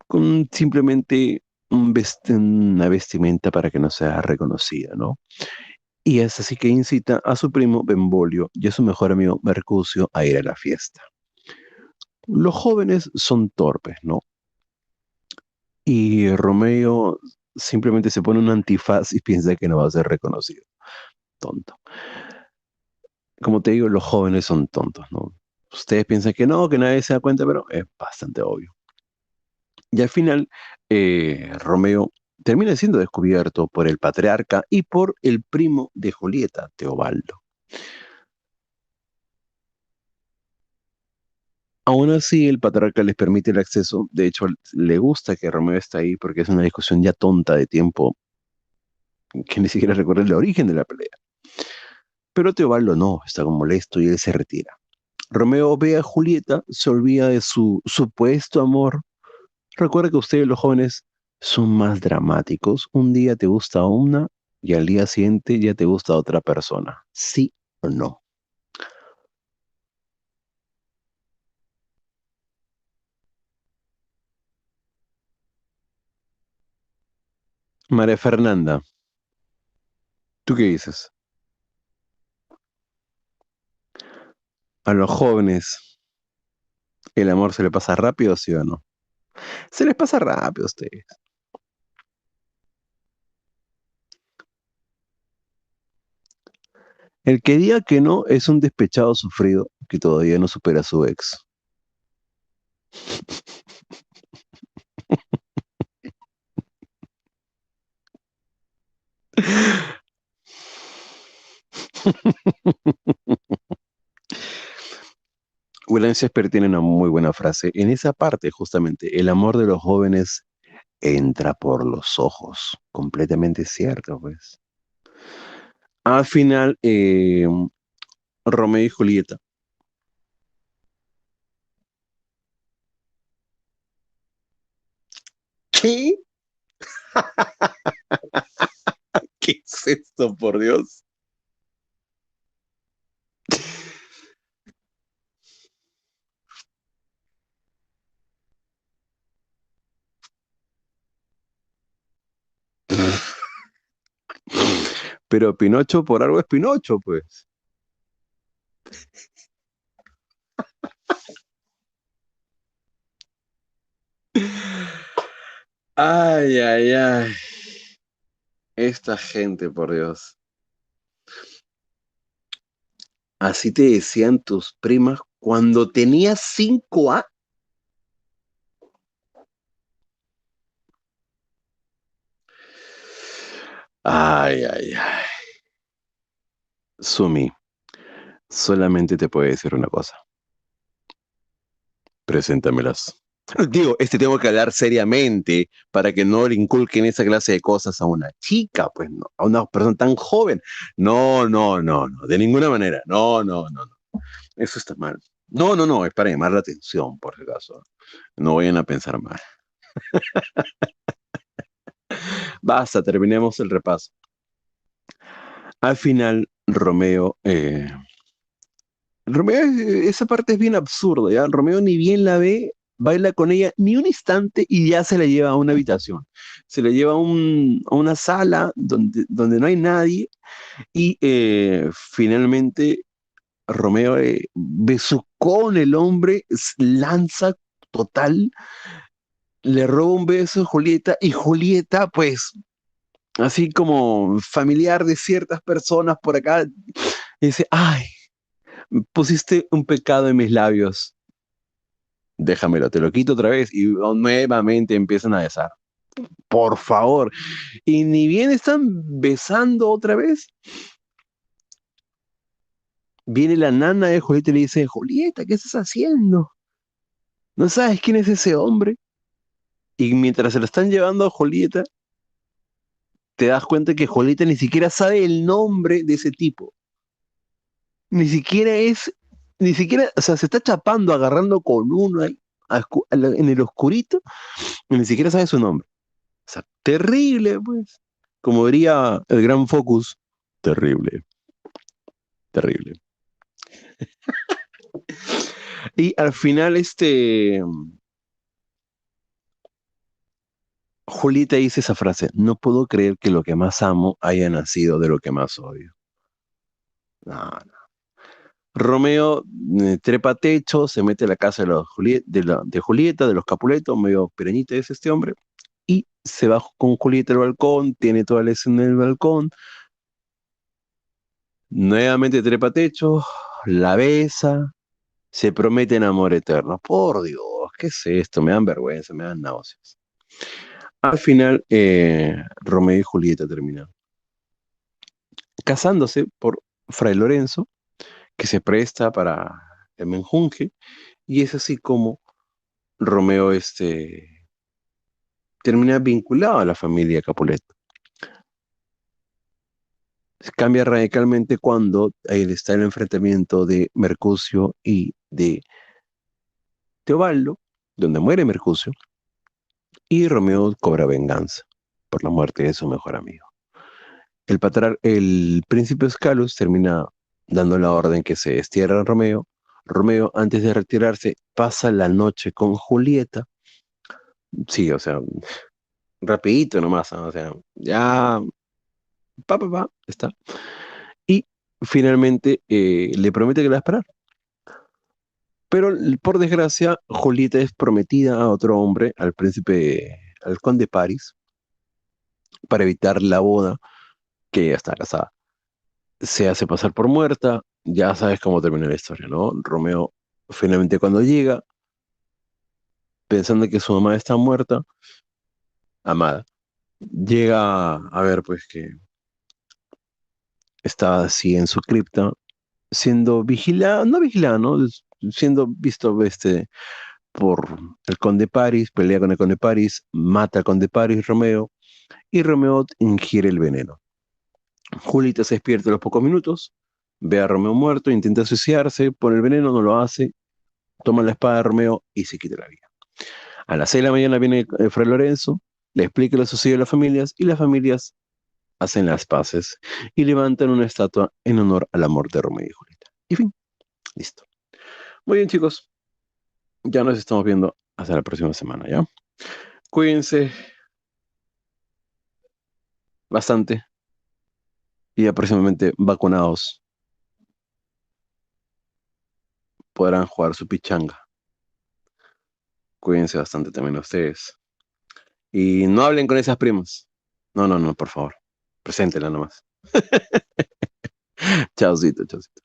con simplemente una vestimenta para que no sea reconocida, ¿no? Y es así que incita a su primo Benvolio y a su mejor amigo Mercucio a ir a la fiesta. Los jóvenes son torpes, ¿no? Y Romeo simplemente se pone un antifaz y piensa que no va a ser reconocido. Tonto. Como te digo, los jóvenes son tontos, ¿no? Ustedes piensan que no, que nadie se da cuenta, pero es bastante obvio. Y al final, Romeo termina siendo descubierto por el patriarca y por el primo de Julieta, Teobaldo. Aún así, el patriarca les permite el acceso. De hecho, le gusta que Romeo esté ahí porque es una discusión ya tonta de tiempo que ni siquiera recuerda el origen de la pelea. Pero Teobaldo no, está como molesto y él se retira. Romeo ve a Julieta, se olvida de su supuesto amor. Recuerda que ustedes los jóvenes son más dramáticos. Un día te gusta una y al día siguiente ya te gusta otra persona. ¿Sí o no? María Fernanda, ¿tú qué dices? A los jóvenes, ¿el amor se le pasa rápido, sí o no? Se les pasa rápido a ustedes. El que diga que no es un despechado sufrido que todavía no supera a su ex. William Shakespeare tiene una muy buena frase. En esa parte, justamente, el amor de los jóvenes entra por los ojos. Completamente cierto, pues. Al final, Romeo y Julieta. ¿Qué? ¿Qué es esto, por Dios? Pero Pinocho por algo es Pinocho, pues. Ay, ay, ay. Esta gente, por Dios. Así te decían tus primas cuando tenías 5 años. Ay, ay, ay. Sumi, solamente te puedo decir una cosa. Preséntamelas. Digo, tengo que hablar seriamente para que no le inculquen esa clase de cosas a una chica, pues no, a una persona tan joven. No, no, no, no, de ninguna manera. No, no, no, no. Eso está mal. No, no, no, es para llamar la atención, por si acaso. No vayan a pensar mal. Basta, terminemos el repaso. Al final, Romeo, esa parte es bien absurda, ¿ya? Romeo ni bien la ve, baila con ella ni un instante y ya se la lleva a una habitación. Se la lleva a una sala donde no hay nadie y finalmente Romeo besucó con el hombre, lanza total, le roba un beso a Julieta y Julieta, pues, así como familiar de ciertas personas por acá, dice, ay, pusiste un pecado en mis labios. Déjamelo, te lo quito otra vez y nuevamente empiezan a besar. Por favor. Y ni bien están besando otra vez, viene la nana de Julieta y le dice, Julieta, ¿qué estás haciendo? ¿No sabes quién es ese hombre? Y mientras se lo están llevando a Julieta, te das cuenta que Julieta ni siquiera sabe el nombre de ese tipo. Ni siquiera es, ni siquiera, o sea, se está chapando, agarrando con uno ahí, en el oscurito, y ni siquiera sabe su nombre. O sea, terrible, pues. Como diría el gran Focus, terrible, terrible. Y al final, Julieta dice esa frase, no puedo creer que lo que más amo haya nacido de lo que más odio. No, no. Romeo trepa techo, se mete a la casa de Julieta, de los Capuletos, medio pereñito es este hombre, y se va con Julieta al balcón, tiene toda la escena en el balcón, nuevamente trepa techo, la besa, se prometen amor eterno. Por Dios, ¿qué es esto? Me dan vergüenza, me dan náuseas. Al final, Romeo y Julieta terminan casándose por Fray Lorenzo, que se presta para el menjunje, y es así como Romeo termina vinculado a la familia Capuleto. Cambia radicalmente cuando ahí está el enfrentamiento de Mercucio y de Teobaldo, donde muere Mercucio, y Romeo cobra venganza por la muerte de su mejor amigo. El príncipe Escalus termina dando la orden que se destierra a Romeo. Romeo, antes de retirarse, pasa la noche con Julieta. Sí, o sea, rapidito nomás, ¿no? O sea, ya, está. Y finalmente le promete que la va a esperar. Pero por desgracia, Julieta es prometida a otro hombre, al príncipe, al conde Paris, para evitar la boda, que ella está casada. se hace pasar por muerta, ya sabes cómo termina la historia, ¿no? Romeo finalmente cuando llega, pensando que su mamá está muerta, amada, llega a ver pues que está así en su cripta, siendo vigilada, no vigilada, ¿no? Siendo visto por el conde Paris, pelea con el conde Paris, mata al conde Paris, Romeo, y Romeo ingiere el veneno. Julita se despierta a los pocos minutos, ve a Romeo muerto, intenta suicidarse, pone el veneno, no lo hace, toma la espada de Romeo y se quita la vida. A las 6 de la mañana viene Fray Lorenzo, le explica lo sucedido a las familias y las familias hacen las paces y levantan una estatua en honor al amor de Romeo y Julieta. Y fin, listo. Muy bien, chicos, ya nos estamos viendo hasta la próxima semana, ¿ya? Cuídense bastante y ya próximamente vacunados podrán jugar su pichanga. Cuídense bastante también ustedes. Y no hablen con esas primas. No, no, no, por favor. Preséntela nomás. Chaucito, chaucito.